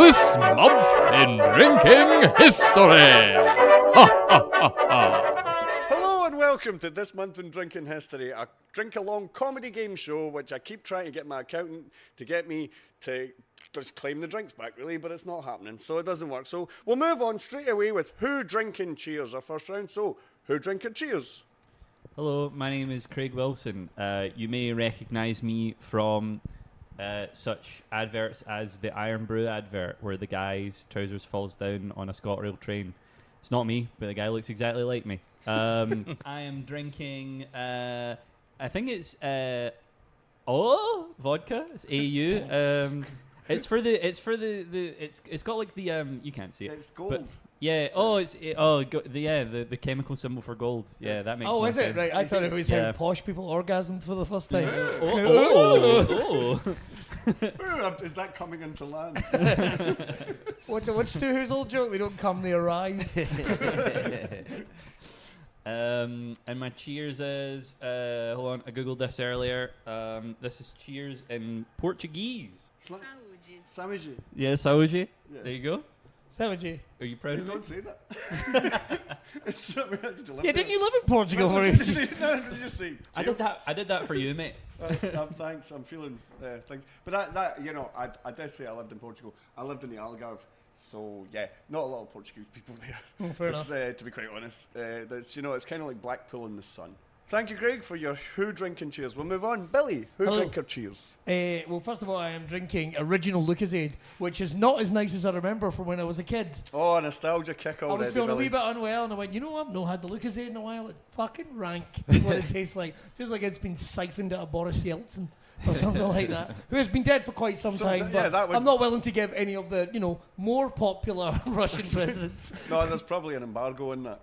This month in drinking history. Ha ha ha ha. Hello and welcome to This Month in Drinking History, a drink-along comedy game show which I keep trying to get my accountant to get me to just claim the drinks back, really, but it's not happening, so it doesn't work. So we'll move on straight away with Who Drinking Cheers, our first round. So, Who Drinking Cheers? Hello, my name is Craig Wilson. You may recognise me from such adverts as the Iron Brew advert, where the guy's trousers falls down on a ScotRail train. It's not me, but the guy looks exactly like me. I am drinking, I think it's vodka. It's AU. It's got like the you can't see it. It's gold. But yeah. The chemical symbol for gold. Yeah, that makes. Oh, more is it sense. right? I thought it was how posh people orgasmed for the first time. Oh. Is that coming into land? What's Stu old joke? They don't come, they arrive. And my cheers is hold on, I googled this earlier. This is cheers in Portuguese. Saúde. Yeah, saúde. Yeah. There you go. Saúde. Are you proud of me? Don't say that. Yeah, didn't you live in Portugal for ages? Just say I did that for you, mate. Thanks. I'm feeling things. But that I did say I lived in Portugal. I lived in the Algarve. So yeah, not a lot of Portuguese people there. Fair enough. To be quite honest, it's kind of like Blackpool in the sun. Thank you, Greg, for your Who Drinking Cheers. We'll move on. Billy, Who Hello. Drinker Cheers? Well, first of all, I am drinking original Lucozade, which is not as nice as I remember from when I was a kid. Oh, a nostalgia kick I already, was feeling Billy. a wee bit unwell, and I went, you know what? I've not had the Lucozade in a while. It's fucking rank. That's what it tastes like. Feels like it's been siphoned out of Boris Yeltsin or something like that, who has been dead for quite some time, but I'm not willing to give any of the, more popular Russian presidents. No, there's probably an embargo in that.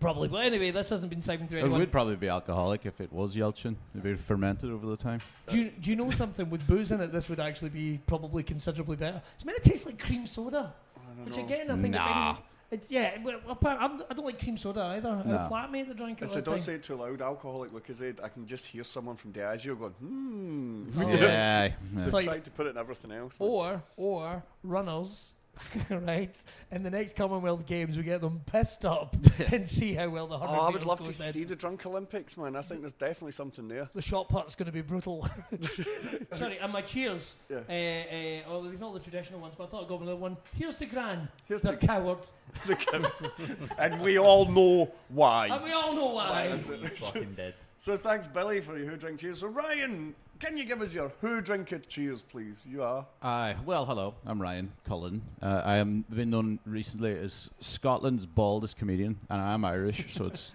Probably. But anyway, this hasn't been siphoned through It anyone. would probably be alcoholic if it was Yeltsin. It'd be fermented over the time. Do you know something? With booze in it, this would actually be probably considerably better. It's meant to taste like cream soda. Which again, I think... Nah. I don't like cream soda either. I had a flatmate that drank it all the Don't time. say it too loud. Alcoholic Lucozade. I can just hear someone from Diageo going, Yeah. They Like- tried to put it in everything else. Or runners, right? In the next Commonwealth Games, we get them pissed up and see how well the 100 I would metres love to goes in. see the Drunk Olympics, man. I think there's definitely something there. The shot put's going to be brutal. Sorry, and my cheers. Yeah. These are all the traditional ones, but I thought I'd go with another one. Here's to Gran, Here's the to- coward. And we all know why. And we all know why. You fucking dead. So thanks, Billy, for your Who Drink Cheers. So Ryan, can you give us your Who Drink It Cheers, please? You are. Well, hello. I'm Ryan Cullen. I am been known recently as Scotland's baldest comedian, and I am Irish, so it's...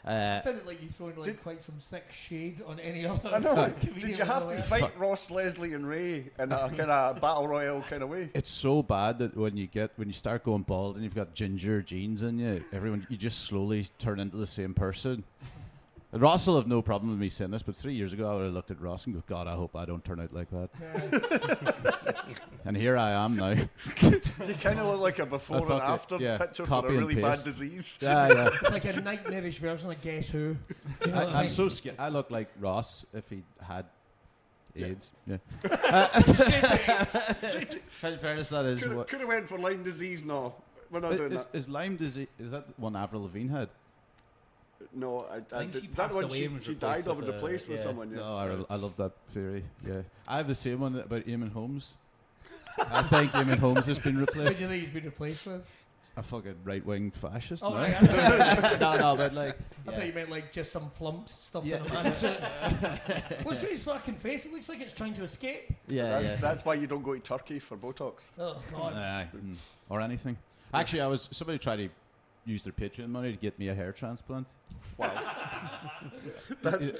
It sounded like you throwing quite some sick shade on any other. I know. comedian Did you have to otherwise. fight Ross, Leslie, and Ray in a kind of battle royale kind of way? It's so bad that when you start going bald and you've got ginger genes in you, you just slowly turn into the same person. Ross will have no problem with me saying this, but 3 years ago I would have looked at Ross and go, God, I hope I don't turn out like that. Yeah. And here I am now. You kind of look like a before and after picture for Copy a and really bad paste. disease. Yeah. It's like a nightmarish version of Guess Who. Do you know what I I'm mean? so scared. I look like Ross if he had AIDS. Yeah. In fairness, that is what. Could have went for Lyme disease. No, we're not doing that. Is Lyme disease? Is that the one Avril Lavigne had? No, I think she is that the one passed away and was she replaced died of with and replaced with yeah. someone? Yeah. No, I love that theory. Yeah, I have the same one about Eamon Holmes. I think Eamon Holmes has been What do replaced. you think he's been replaced with? A fucking right-wing fascist. Oh, no? right. I no, but like. thought you meant like just some flumps stuffed Yeah. in a man suit. What's his fucking face? It looks like it's trying to escape. That's why you don't go to Turkey for Botox. Oh, God. Or anything. Actually, somebody tried to use their Patreon money to get me a hair transplant. Wow. that's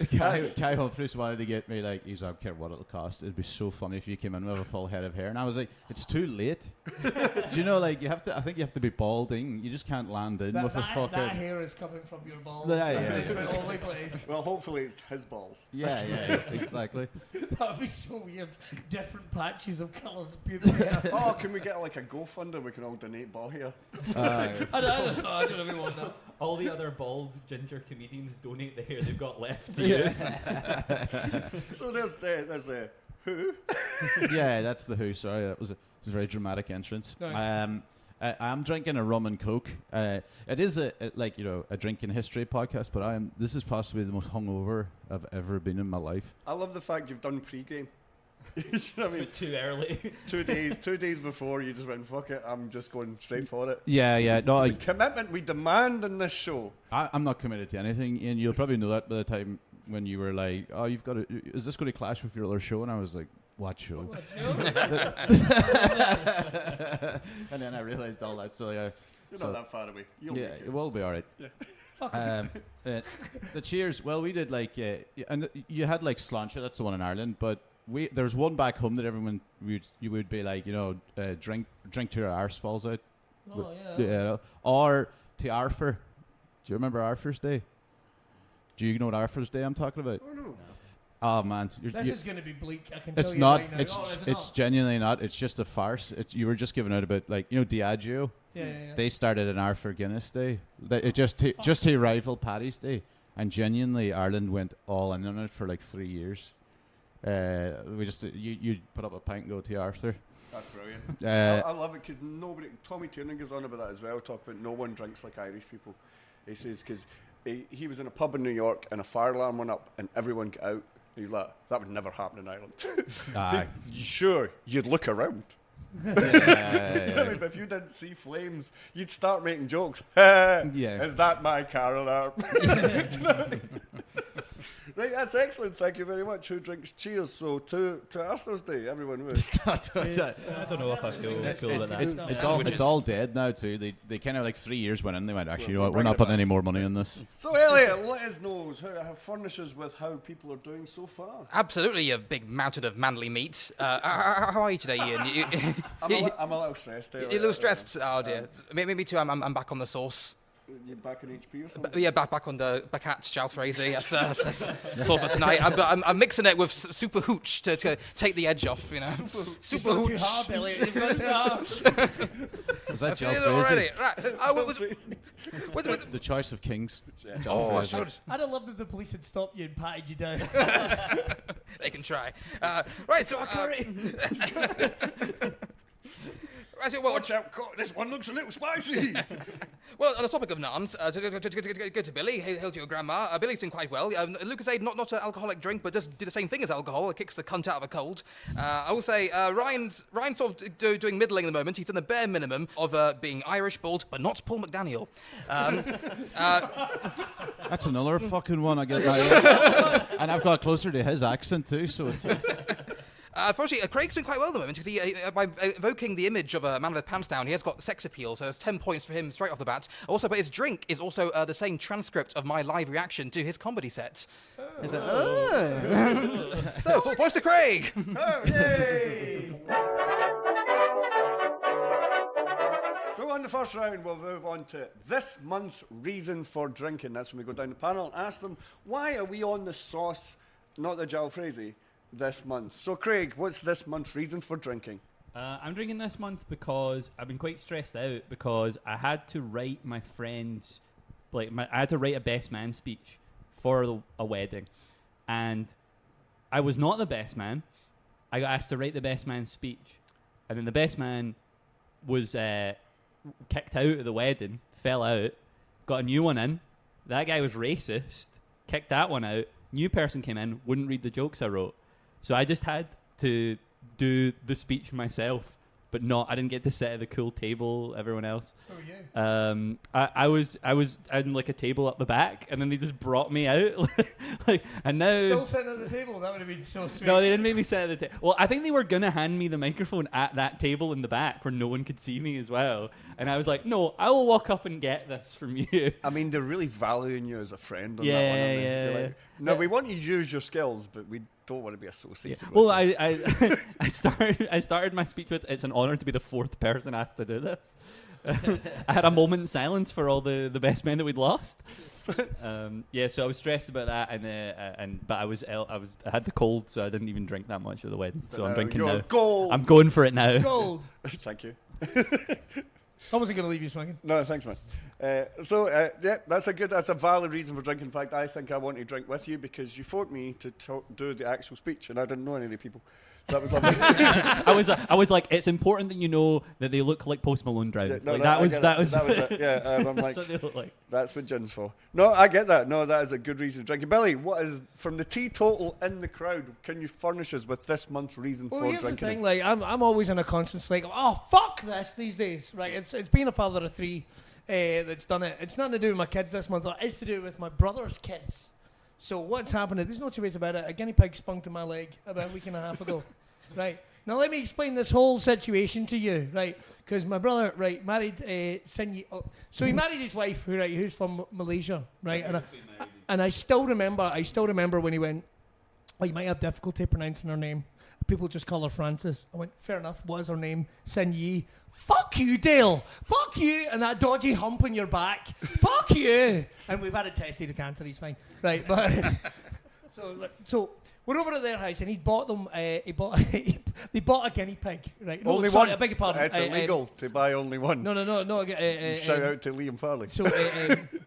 Kai Humphries wanted to get me, like, I don't care what it'll cost. It'd be so funny if you came in with a full head of hair. And I was like, it's too late. Do you know, like, I think you have to be balding. You just can't land in with a fucking... That hair is coming from your balls. Yeah, That's yeah. the only place. well, hopefully it's his balls. Yeah, exactly. That would be so weird. Different patches of coloured pubic hair. Oh, can we get like a GoFundMe? We can all donate ball hair. I don't know. I don't even want that. All the other bald ginger comedians donate the hair they've got left. So there's a Who. Yeah, that's the Who. Sorry, It's a very dramatic entrance. Nice. I'm drinking a rum and coke. It is a drinking history podcast, but this is possibly the most hungover I've ever been in my life. I love the fact you've done pre-game. You know what I mean? Too early. 2 days before, you just went, fuck it, I'm just going straight for it. Yeah. No, The commitment we demand in this show. I'm not committed to anything, and you'll probably know that by the time when you were like, "Oh, is this going to clash with your other show?" And I was like, "What show?" And then I realised all that. So yeah, You're not that far away. You'll make it will be all right. Yeah. The cheers. Well, we did and you had like sláinte. That's the one in Ireland, but there's one back home that everyone you would be like, drink till your arse falls out. Oh yeah. Or to Arthur. Do you remember Arthur's Day? Do you know what Arthur's Day I'm talking about? Oh, no. Oh man, This is going to be bleak. I can tell it's you not. right now. It's genuinely not. It's just a farce. You were just giving out about Diageo. Yeah. They started an Arthur Guinness Day. It just to rival Paddy's Day, and genuinely Ireland went all in on it for like 3 years. We just you put up a pint and go to Arthur. That's brilliant. I love it because Tommy Tiernan goes on about that as well, talk about no one drinks like Irish people. He says because he was in a pub in New York and a fire alarm went up and everyone got out. He's like, that would never happen in Ireland. Sure, you'd look around. Yeah. I mean, but if you didn't see flames, you'd start making jokes. Is that my car alarm? Right, that's excellent. Thank you very much. Who drinks cheers? So to Arthur's Day, everyone would. I don't know if I feel about that. It's all dead now too. They kind of like 3 years went in. They went, actually, we're not putting any more money on this. So Eliott, let us know how furnish us with how people are doing so far. Absolutely, you big mountain of manly meat. How are you today, Ian? I'm a little stressed. You're a little stressed. Oh dear. Me too. I'm back on the sauce. You're back on HP or something? Yeah, back on the back Charles Fraser. Yes, that's all for tonight. I'm mixing it with super hooch to take the edge off. Super hooch. Too hard, Eliott. You've got too hard. Was that Charles already? Fraser? Right. The choice of kings. I should. I'd have loved if the police had stopped you and patted you down. They can try. Right. So. Watch out, this one looks a little spicy. Well, on the topic of naans, go to Billy, hail to your grandma. Billy's doing quite well. Lucozade, not an alcoholic drink, but does do the same thing as alcohol. It kicks the cunt out of a cold. I will say, Ryan's sort of doing middling at the moment. He's done the bare minimum of being Irish, bald, but not Paul McDaniel. That's another fucking one I get. And I've got closer to his accent too, so it's... Unfortunately, Craig's doing quite well at the moment because by evoking the image of a man with pants down, he has got sex appeal, so there's 10 points for him straight off the bat. Also, but his drink is also the same transcript of my live reaction to his comedy set. So, full points to Craig! Oh, yay! So on the first round, we'll move on to this month's reason for drinking. That's when we go down the panel and ask them, why are we on the sauce, not the jalfrezi, this month? So Craig, what's this month's reason for drinking? I'm drinking this month because I've been quite stressed out because I had to write my friend's, I had to write a best man speech for a wedding, and I was not the best man. I got asked to write the best man's speech, and then the best man was kicked out of the wedding, fell out, got a new one in. That guy was racist, kicked that one out. New person came in, wouldn't read the jokes I wrote. So I just had to do the speech myself, but I didn't get to sit at the cool table, everyone else. Oh, yeah. I was in like a table up the back, and then they just brought me out. And now... Still sitting at the table? That would have been so sweet. No, they didn't make me sit at the table. Well, I think they were going to hand me the microphone at that table in the back where no one could see me as well. And I was like, no, I will walk up and get this from you. I mean, they're really valuing you as a friend on that one. Yeah. Like, no, we want you to use your skills, but we don't want to be associated with Well, you. I started my speech with, it's an honour to be the fourth person asked to do this. I had a moment in silence for all the best men that we'd lost. So I was stressed about that, but I had the cold, so I didn't even drink that much at the wedding. So I'm drinking now. Gold. I'm going for it now. Gold. Thank you. I wasn't going to leave you swinging. No, thanks, man. Yeah, that's a valid reason for drinking. In fact, I think I want to drink with you because you forced me to do the actual speech, and I didn't know any of the people. So that was lovely. I was like, it's important that you know that they look like Post Malone drowned. Yeah, no, like, no, that was it. Yeah, I'm like, that's what they look like. That's what gin's for. No, I get that. No, that is a good reason to drink. Billy, what is from the teetotal in the crowd? Can you furnish us with this month's reason for drinking? Here's the thing. Like, I'm always in a constant state of, oh fuck this these days. Right? It's being a father of 3 that's done it. It's nothing to do with my kids this month. It's to do with my brother's kids. So what's happening? There's no two ways about it. A guinea pig spunked in my leg about a week and a half ago. Right. Now let me explain this whole situation to you, right? Because my brother, right, married so he married his wife, who's from Malaysia, right? And I still remember when he went, oh, you might have difficulty pronouncing her name. People just call her Frances. I went, fair enough. What is her name? Sin Yi. Fuck you, Dale. Fuck you. And that dodgy hump on your back. Fuck you. And we've had it tested to cancer. He's fine, right? But so. We're over at their house, and he bought them. They bought a guinea pig, right? No, only sorry, one. I beg your pardon. It's illegal to buy only one. No. Shout out to Liam Farley. So,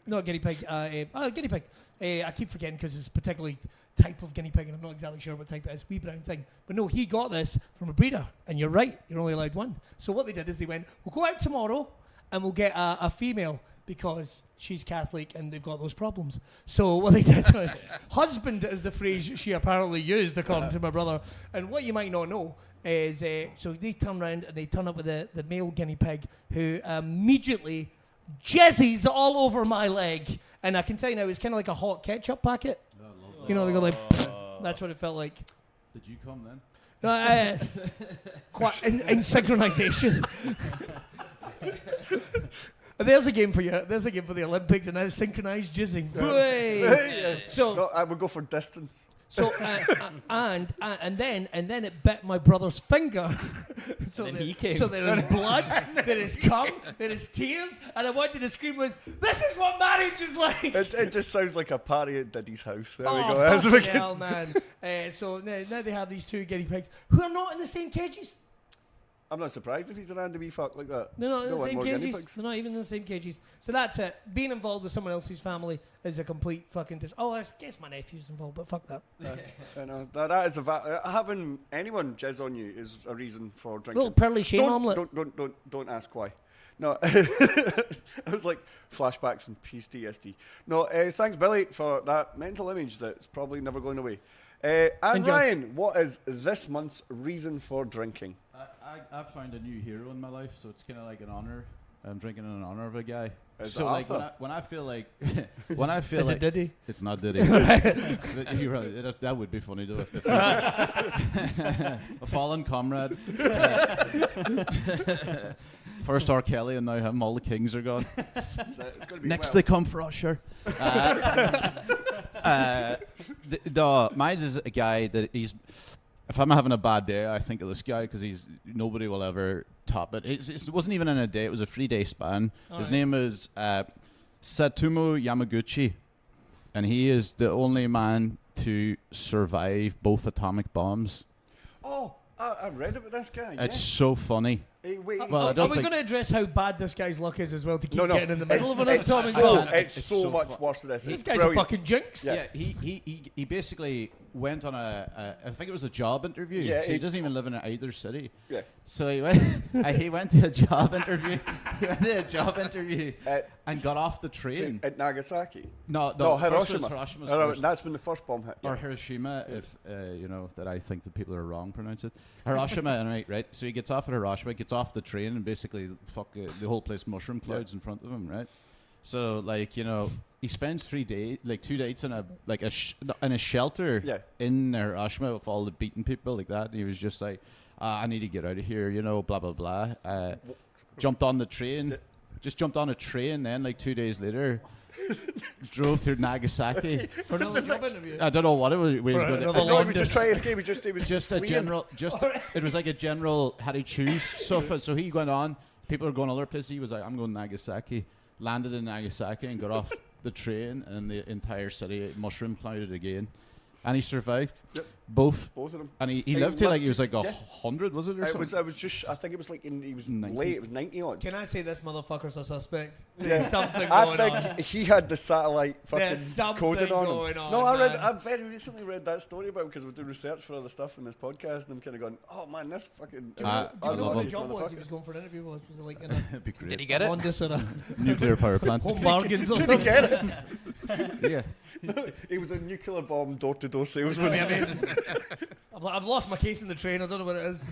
not a guinea pig. Guinea pig. I keep forgetting because it's a particularly type of guinea pig, and I'm not exactly sure what type it is. Wee brown thing. But no, he got this from a breeder, and you're right. You're only allowed one. So what they did is they went, we'll go out tomorrow, and we'll get a female. Because she's Catholic and they've got those problems. So what they did was, husband is the phrase she apparently used, according to my brother. And what you might not know is, so they turn around and they turn up with the male guinea pig who immediately jizzes all over my leg. And I can tell you now, it's kind of like a hot ketchup packet. You know, they go like, that's what it felt like. Did you come then? Quite in synchronization. There's a game for you. There's a game for the Olympics, and now synchronized jizzing. So no, I would go for distance. So and then it bit my brother's finger. So and then he came. So there is blood, there is cum, there is tears, and I wanted to scream was, "This is what marriage is like." It just sounds like a party at Diddy's house. There we go. Fucking hell, man. So now they have these 2 guinea pigs who are not in the same cages. I'm not surprised if he's around to be fucked like that. They're not in the same cages. They're not even in the same cages. So that's it. Being involved with someone else's family is a complete fucking I guess my nephew's involved, but fuck that. I know. That is having anyone jizz on you is a reason for drinking. Little pearly shame omelette. Don't ask why. No, I was like flashbacks and PTSD. No, thanks Billy for that mental image that's probably never going away. And Enjoy. Ryan, what is this month's reason for drinking? I've found a new hero in my life, so it's kind of like an honor. I'm drinking in honor of a guy. It's so awesome. like when I feel like Is like it Diddy? It's not Diddy. You're right, that would be funny though. If a fallen comrade. First R. Kelly and now him. All the kings are gone. Next they come for us, sure. Mine is a guy that he's. If I'm having a bad day, I think of this guy because nobody will ever top it. It wasn't even in a day; it was a 3-day span. His name is Satomu Yamaguchi, and he is the only man to survive both atomic bombs. Oh, I read about this guy. It's so funny. Hey, wait, well, are we going to address how bad this guy's luck is as well to keep getting in the middle of another atomic bomb? It's so much worse than this. This guy's a fucking jinx. Yeah, he basically went on I think it was a job interview. Yeah, so he doesn't even live in either city. Yeah. So he went to a job interview. He went to a job interview and got off the train at Nagasaki. No, Hiroshima. Hiroshima's Oh, first. that's when the first bomb hit. Or Hiroshima, if that I think that people are wrong pronounce it. Hiroshima, right? So he gets off at Hiroshima, gets off the train, and basically the whole place mushroom clouds in front of him, right? So he spends 3 days, like 2 days in a shelter in Hiroshima with all the beaten people like that. And he was just like, I need to get out of here, blah blah blah. Jumped on the train, just jumped on a train. Then 2 days later. Drove to Nagasaki for another job interview. I don't know what it was. He was just trying to escape. It was just a general. It was like a general had to choose. So he went on. People are going other places. He was like, I'm going to Nagasaki. Landed in Nagasaki and got off the train, and the entire city mushroom clouded again, and he survived. Yep. Both of them. And he lived till like he was like 100, was it, or something? It was just, I think it was like, he was 90s. late, it was 90 odd. Can I say this motherfucker's a suspect? Yeah. There's something I going on. think he had the satellite There's fucking something coding on going him. on, No, man. I very recently read that story about him because we do research for other stuff in this podcast, and I'm kind of going, oh man, this fucking. Do you know what the job was? He was going for an interview. Was it like in It'd be great. Did he get it? Honda sort of Nuclear power plant. home bargains or Did he something? get it? Yeah. He was a nuclear bomb door-to-door salesman. That'd be amazing. I've lost my case in the train. I don't know what it is.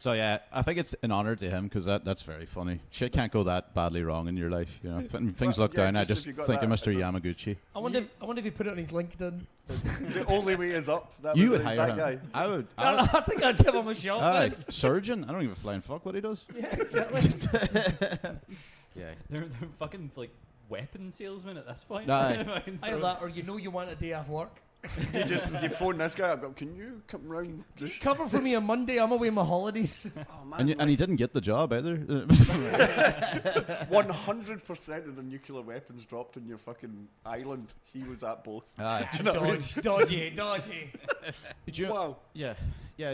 So yeah, I think it's an honour to him because that's very funny. Shit can't go that badly wrong in your life, you know. When things look down, I just if you think got of that, Mr. Yamaguchi. I wonder if he put it on his LinkedIn. The only way is up. That You was would hire that him. guy. I would. I think I'd give him a shot. Surgeon. I don't give a flying fuck what he does. Yeah, exactly. Yeah. They're fucking like weapon salesmen at this point. Aye. Fucking Either throw- that, or you want a day off work. You phone this guy up. Can you come round? This Cover for me on Monday. I'm away on my holidays. oh man, And he didn't get the job either. 100% of the nuclear weapons dropped on your fucking island, he was at both. Aye. Do you know what I mean? Dodgy. Did you? Wow. Yeah.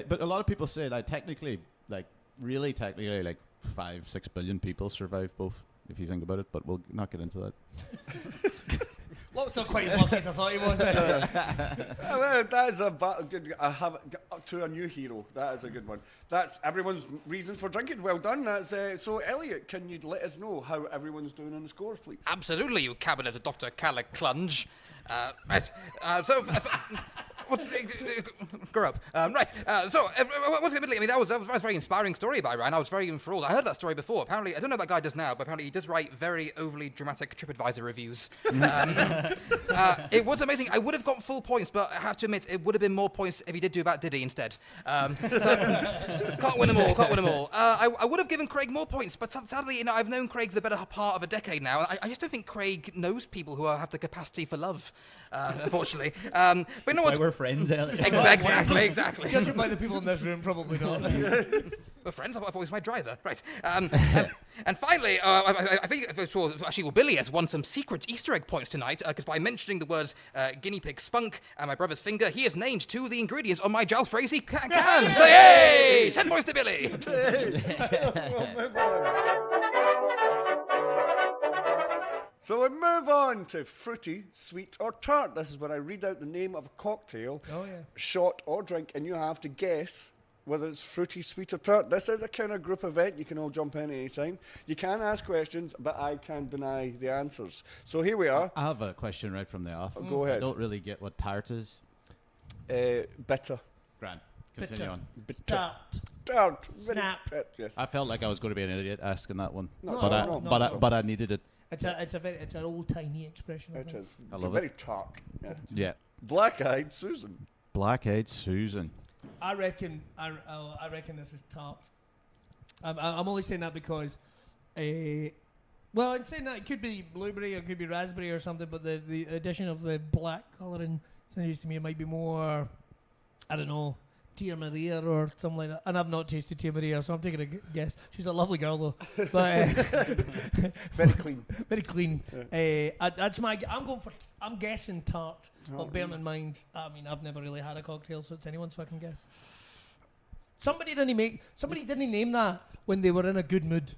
But a lot of people say that technically, like 5-6 billion people survive both. If you think about it, but we'll not get into that. Lots not quite as lucky as I thought he was. Well, that is I have to a new hero. That is a good one. That's everyone's reason for drinking. Well done. That's so. Eliott, can you let us know how everyone's doing on the scores, please? Absolutely, you cabinet of Dr. Calla Clunge. Right. Grow up. Admittedly, I mean, that was a very inspiring story by Ryan. I was very enthralled. I heard that story before. Apparently, I don't know what that guy does now, but apparently he does write very overly dramatic TripAdvisor reviews. It was amazing. I would have got full points, but I have to admit, it would have been more points if he did do about Diddy instead. So, can't win them all. I would have given Craig more points, but sadly, you know, I've known Craig for the better part of a decade now, and I just don't think Craig knows people who have the capacity for love, unfortunately. But you know what? Why we're friends, Eliott. Exactly. Judging by the people in this room, probably not. We're friends. I've always my driver, right? And finally, I think actually, Billy has won some secret Easter egg points tonight because by mentioning the words guinea pig spunk and my brother's finger, he has named two of the ingredients on my jalfrezi can. So yay! 10 points to Billy. So we move on to fruity, sweet, or tart. This is where I read out the name of a cocktail, shot or drink, and you have to guess whether it's fruity, sweet, or tart. This is a kind of group event. You can all jump in any time. You can ask questions, but I can deny the answers. So here we are. I have a question right from the off. Go ahead. I don't really get what tart is. Bitter. Grand. Continue on. Tart. Tart. Snap. Yes. I felt like I was going to be an idiot asking that one, No, but I needed it. It's an old timey expression. I It think. is. I love very tart. Yeah. Yeah. Black-eyed Susan. Black-eyed Susan. I reckon this is tart. I'm only saying that because, well, in saying that it could be blueberry or it could be raspberry or something, but the addition of the black colouring seems to me it might be more, I don't know, Tia Maria or something like that. And I've not tasted Tia Maria, so I'm taking a guess. She's a lovely girl though, but Very clean. very clean. That's my. I'm guessing tart. But bearing in mind, I mean, I've never really had a cocktail, so it's anyone's fucking guess. Somebody didn't name that when they were in a good mood.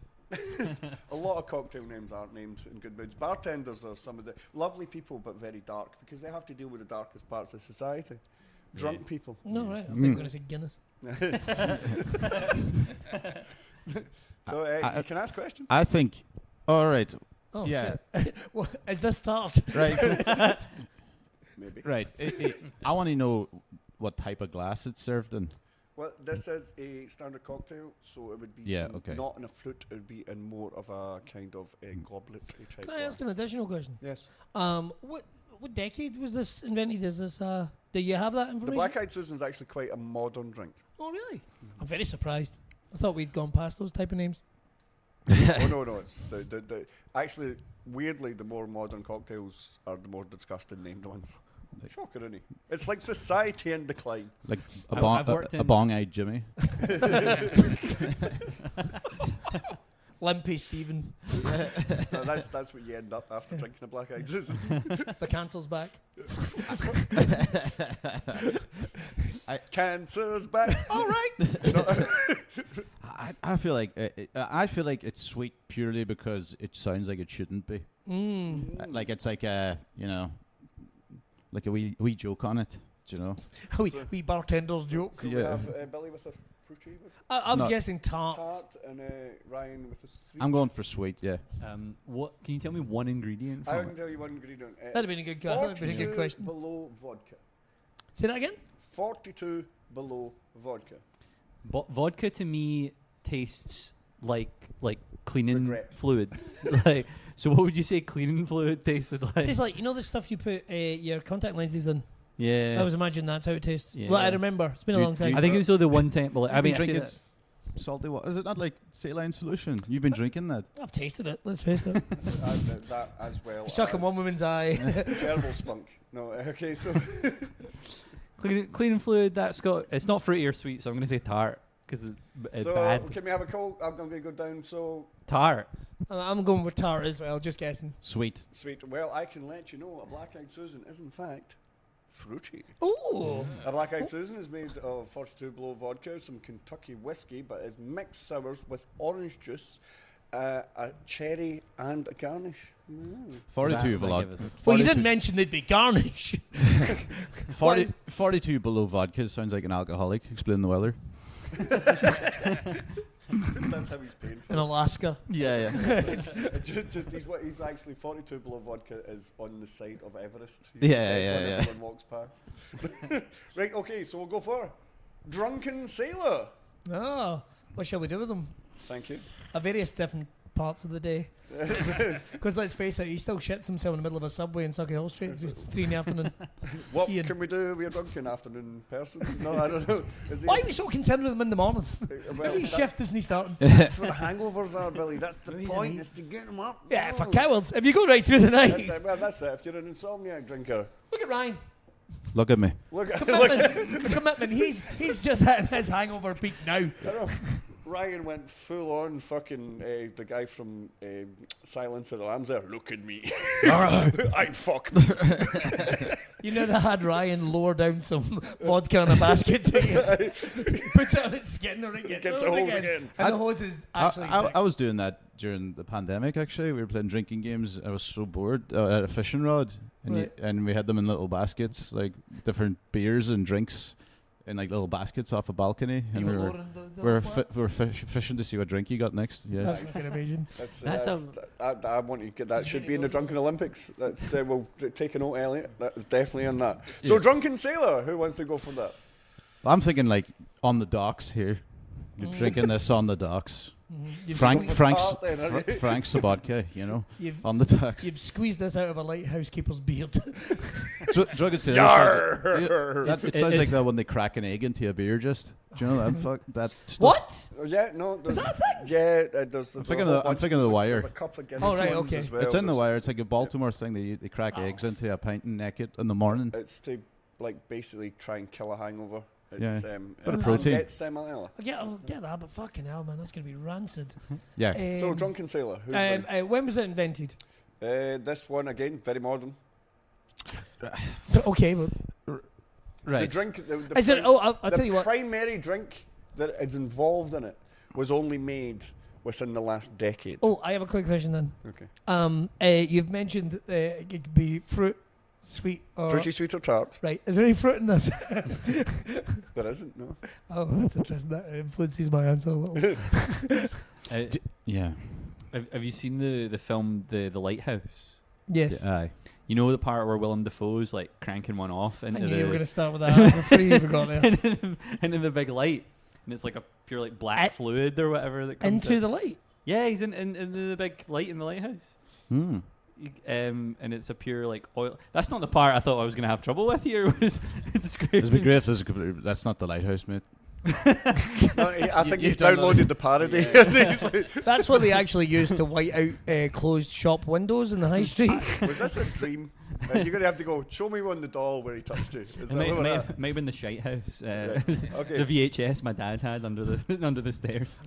A lot of cocktail names aren't named in good moods. Bartenders are some of the lovely people, but very dark because they have to deal with the darkest parts of society. Drunk people. No, right. I think we're going to say Guinness. So you can ask questions. I think. All right. Oh, Yeah. shit. Well, is this tart? Right. Maybe. Right. I want to know what type of glass it's served in. Well, this is a standard cocktail, so it would be not in a flute. It would be in more of a kind of a goblet type. Can I ask an additional question? Yes. What decade was this invented? Is this? Do you have that information? The Black-eyed Susan's actually quite a modern drink. Oh, really? I'm very surprised. I thought we'd gone past those type of names. Oh no! It's the actually weirdly the more modern cocktails are the more disgusting named ones. Shocker, isn't it? It's like society in decline. Like I've worked a in- bong-eyed Jimmy. Limpy Stephen. No, that's what you end up after drinking a Black Eyed Susan. The cancel's back. Cancer's back. All right. You know? I feel like it's sweet purely because it sounds like it shouldn't be. Like it's like a like a wee joke on it. Do you know? wee bartender's joke. So we have Billy with a fruity. I was guessing tart. Tart and Ryan with a sweet. I'm going for sweet. Yeah. What can you tell me one ingredient from I it? can tell you one ingredient. That'd have been a good question. Below vodka. Say that again. 42 below vodka. Vodka to me tastes like cleaning Regret. fluids. Like, so what would you say cleaning fluid tasted like? Tastes like, the stuff you put your contact lenses in. Yeah. I was imagining that's how it tastes. Yeah. Well, I remember. It's been a long time. I think it was the one time. Well, I mean, I drinking say that- salty water. Is it not like saline solution? You've been drinking that. I've tasted it. Let's face it. That as well. Stuck in one woman's eye. Terrible spunk. No, okay, so. cleaning fluid. It's not fruity or sweet, so I'm gonna say tart because it's So bad. can we have a call? I'm going to go down. So Tart. I'm going with tart as well. Just guessing. Sweet. sweet. Well, I can let you know a Black Eyed Susan is in fact fruity. Ooh. A Black Eyed Susan is made of 42 below vodka, some Kentucky whiskey, but it's mixed sours with orange juice, a cherry, and a garnish. 42 below. Well, you didn't mention they'd be garnish. 42 below vodka sounds like an alcoholic. Explain the weather. That's how he's paying for In Alaska. Yeah. it. He's actually 42 below vodka is on the side of Everest. Yeah. Everyone walks past. Right, okay, so we'll go for Drunken Sailor. Oh, what shall we do with them? Thank you. At various different parts of the day. Because let's face it, he still shits himself in the middle of a subway in Sauchiehall Hill Street at 3 in the afternoon. What Ian. can we do with a drunken afternoon person? No, I don't know. Why are we so concerned with him in the morning? Well, His shift isn't he starting? that's what hangovers are, Billy. That's the point, is to get them up. Yeah, for cowards. If you go right through the night. Well, that's it. If you're an insomniac drinker. Look at Ryan. Look at me. Look at The commitment. He's just hitting his hangover peak now. Ryan went full on fucking the guy from Silence of the Lambs there. Look at me. I'd fuck me. You never had Ryan lower down some vodka in a basket to you. Puts it on its skin or it gets the hose again. And the hose is actually I was doing that during the pandemic, actually. We were playing drinking games. I was so bored. I had a fishing rod. And we had them in little baskets, like different beers and drinks in like little baskets off a balcony. And we were fishing to see what drink you got next. Yeah. That's fucking amazing. I want to get that. Should be in the Drunken Olympics. That's we'll take a note, Eliott. That's definitely on that. So Yeah. Drunken Sailor, who wants to go for that? I'm thinking like on the docks here. You're drinking this on the docks. You've Frank's Sabatka, You've- on the docks. You've squeezed this out of a lighthouse keeper's beard. Drunken Sailor sounds like, it sounds like that when they crack an egg into a beer. Just do you know that that stuff? What? Oh, yeah, no. Is that a thing? Yeah, there's. I'm thinking of the Wire. There's a couple of Guinness Oh, right, ones okay. as well. It's in the There's- Wire. It's like a Baltimore thing. They crack eggs into a pint and neck it in the morning. It's to like basically try and kill a hangover. It's, Yeah. and Bit of protein. Get salmonella. I'll get that, but fucking hell, man, that's going to be rancid. Yeah. So Drunken Sailor. Who's winning? When was it invented? This one again, very modern. Okay, but Right. The drink. The is it? Oh, I'll tell you what. The primary drink that is involved in it was only made within the last decade. Oh, I have a quick question then. Okay. You've mentioned it could be fruit, sweet, or Fruity, sweet, or tart? right. Is there any fruit in this? There isn't. No. Oh, that's interesting. That influences my answer a little. Yeah. Have you seen the film The Lighthouse? Yes. Aye. You know the part where Willem Dafoe's like cranking one off I into knew you were going the to start with that. Before you even got there. into the big light, and it's like a pure like black fluid or whatever that comes Into out. the light. Yeah, he's in the big light in the lighthouse. Hmm. And it's a pure like oil. That's not the part I thought I was gonna have trouble with here. Was it's great. It'd be great if there's that's not the lighthouse, mate. No, I think he's you've done downloaded the parody. That's what they actually use to white out closed shop windows in the high street. Was this a dream? You're going to have to go, show me on the doll where he touched you. Is It that may what that? have been the shite house. Okay. The VHS my dad had under the stairs.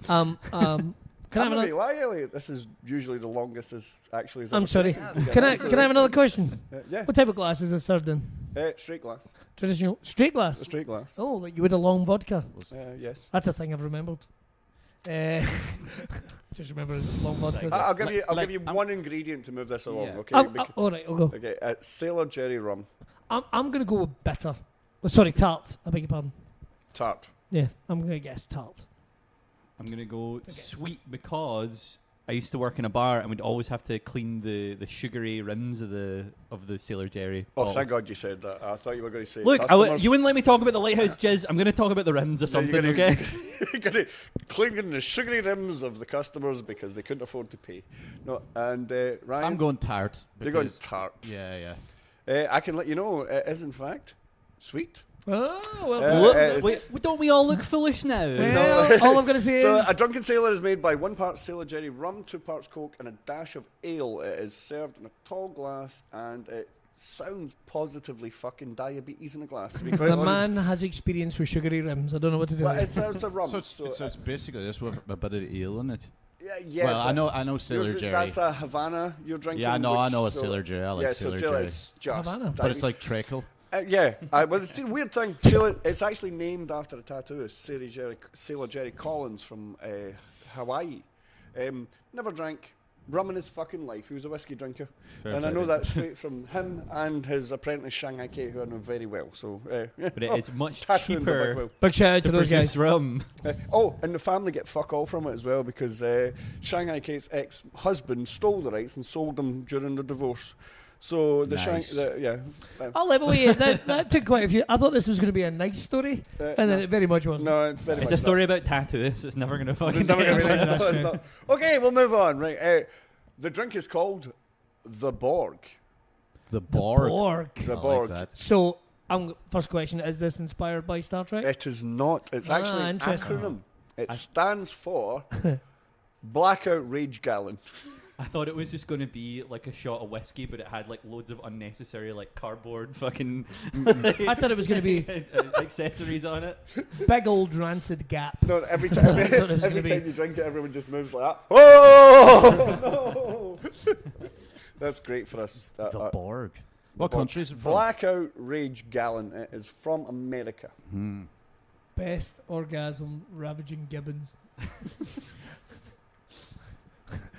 Can I I'm have not another? gonna lie, Eliott. This is usually the longest as actually. I'm sorry. Can I have another question? Yeah. What type of glass is it served in? Straight glass. Traditional straight glass. A straight glass. Oh, like you would a long vodka. Yes. That's a thing I've remembered. Just remember long vodka. I'll give you one ingredient to move this along. Yeah. Okay. All right, I'll go. Okay. Sailor Jerry rum I'm gonna go with bitter. Oh, sorry, tart. I beg your pardon. tart. Yeah, I'm gonna guess tart. I'm gonna go sweet because I used to work in a bar and we'd always have to clean the sugary rims of the Sailor Jerry. Oh, bottles. thank God you said that. I thought you were going to say. Look, customers. you wouldn't let me talk about the lighthouse jizz. I'm gonna talk about the rims or something, You're okay? going to clean the sugary rims of the customers because they couldn't afford to pay. No, and Ryan, I'm going tart. You're going because- tart. Yeah. I can let you know it is in fact sweet. Oh well. Don't we all look foolish now? Well, all I'm gonna say So is a drunken sailor is made by 1 part Sailor Jerry rum, 2 parts Coke, and a dash of ale. It is served in a tall glass, and it sounds positively fucking diabetes in a glass. To be quite the honest. man has experience with sugary rims. I don't know what to do. Well, it's a rum. So it's basically this with a bit of ale in it. yeah. Well, but I know Sailor yours- Jerry. That's a Havana you're drinking. Yeah, I know a so- Sailor Jerry. I like Sailor so Jerry. it's just Havana. But it's like treacle. yeah. Well, it's the weird thing. It's actually named after a tattoo. It's Sailor Jerry Collins from Hawaii. Never drank rum in his fucking life. He was a whiskey drinker, and I know that straight from him and his apprentice Shanghai Kate, who I know very well. So, But it's much tattooing's a big cheaper well. Big shout out to to those produce guys. rum. And the family get fuck all from it as well because Shanghai Kate's ex-husband stole the rights and sold them during the divorce. So Nice. I'll level with you. That took quite a few. I thought this was going to be a nice story, and then no. it very much wasn't. No, it's very It's much a story about tattoos. It's never gonna not. fucking. It's never gonna be end. nice. That's No, it's true. not. Okay, we'll move on. Right, the drink is called the Borg. The Borg. Borg. The I like Borg. that. So, first question: is this inspired by Star Trek? It is not. It's actually an interesting. acronym. It stands for Blackout Rage Gallon. I thought it was just going to be like a shot of whiskey, but it had like loads of unnecessary like cardboard fucking I thought it was going to be accessories on it. big old rancid Gap. No, every time, That's what it was every gonna time be. you drink it, everyone just moves like that. Oh no! That's great for us. The Borg. What Borg. country is it from? Blackout Rage Gallon. It is from America. Best orgasm ravaging gibbons.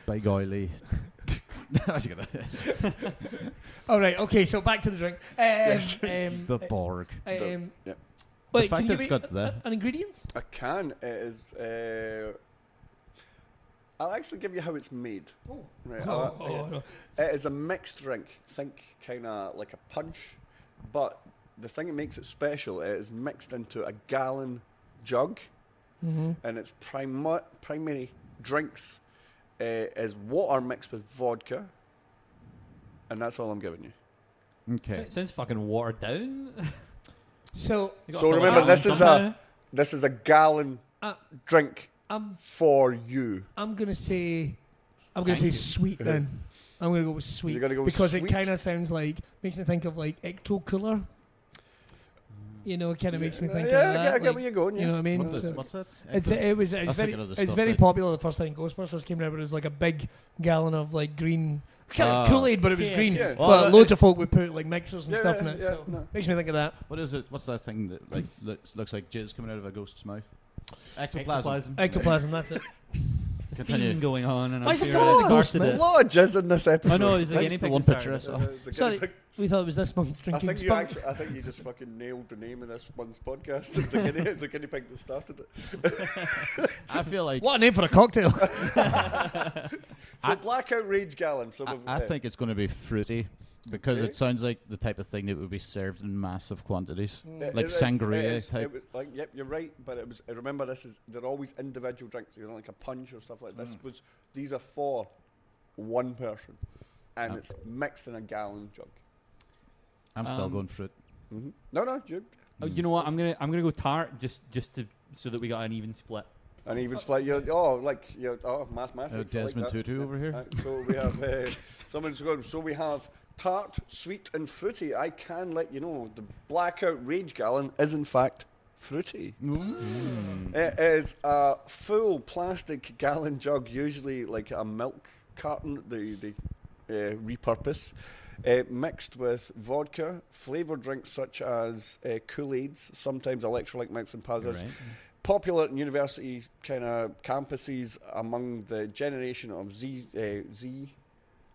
Big oily. I was gonna- All right. Okay. So back to the drink. the Borg. Yeah. Wait, fact can you that give it's me got the- an ingredients? I can. It is. I'll actually give you how it's made. Oh. Right. No. It is a mixed drink. Think kind of like a punch, but the thing that makes it special, it is mixed into a gallon jug, and its primary drinks is water mixed with vodka, and that's all I'm giving you. Okay. Sounds fucking watered down. So You gotta So fill it remember, out this is somehow. a gallon drink I'm for you. gonna say Thank you. sweet then. I'm gonna go with sweet You're gonna go with because sweet? it kind of sounds like makes me think of like Ecto Cooler. You know, it kind of makes me think of that. I get like, where you're going. You know what I mean? What's So that? it's That's very thinking of the it's stuff very that- popular the first time Ghostbusters came out. But it was like a big gallon of like green Ah. Kool-Aid, but it was Yeah. green. Yeah. But Well, loads of folk would put like mixers and Yeah, stuff in yeah, it. yeah, So no. makes me think of that. What is it? What's that thing that like looks like jizz coming out of a ghost's mouth? Ectoplasm. Ectoplasm. That's it. Continue. Theme going on, and Why I'm is it sure called it Ghost started A it. lot of jizz in this episode. Oh no, it's the That's guinea the pig one that picture I started saw. it. Sorry, we thought it was this month's I drinking think, spunk. I think you just fucking nailed the name of this one's podcast. It's a guinea pig that started it. I feel like What a name for a cocktail! So Blackout Rage Gallon. So I think it's going to be fruity because Okay. it sounds like the type of thing that would be served in massive quantities, It- like it is- sangria it is- type. It was like, yep, you're right. But it was. Remember, they're always individual drinks. You know, like a punch or stuff like this. These are for one person, and it's mixed in a gallon jug. I'm still going fruit. No, you. Oh, you know what? I'm gonna go tart just to so that we got an even split. And even split your mathematics. I like Desmond that. Tutu over here. So we have someone's going. So we have tart, sweet, and fruity. I can let you know the Blackout Rage Gallon is in fact fruity. It is a full plastic gallon jug, usually like a milk carton they repurpose, mixed with vodka, flavoured drinks such as Kool-Aids, sometimes electrolyte mix and powders. Right. Popular at university kind of campuses among the generation of Z.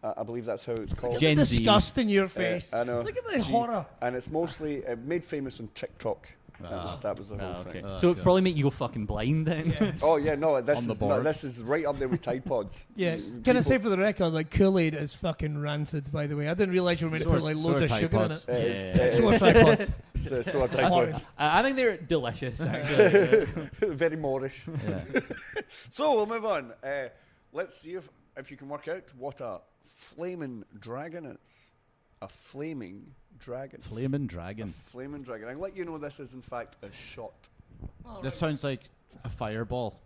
I believe that's how it's called. Gen Z. Disgust in your face. I know. Look at the horror. And it's mostly made famous on TikTok. That was the whole Okay. thing. So it'd probably make you go fucking blind then. Yeah. Oh yeah, no, On the board. this is right up there with Tide Pods. Yeah. Can I say for the record, like Kool-Aid is fucking rancid, by the way. I didn't realise you were meant to put like loads of sugar in it. Yeah. So are tripods. So are Tide Pods. I think they're delicious, actually. Very Moorish. Yeah. So we'll move on. Let's see if you can work out what a flaming dragon is. A flaming dragon. Flaming dragon. A flaming dragon. I'll let you know this is in fact a shot. This sounds like a fireball.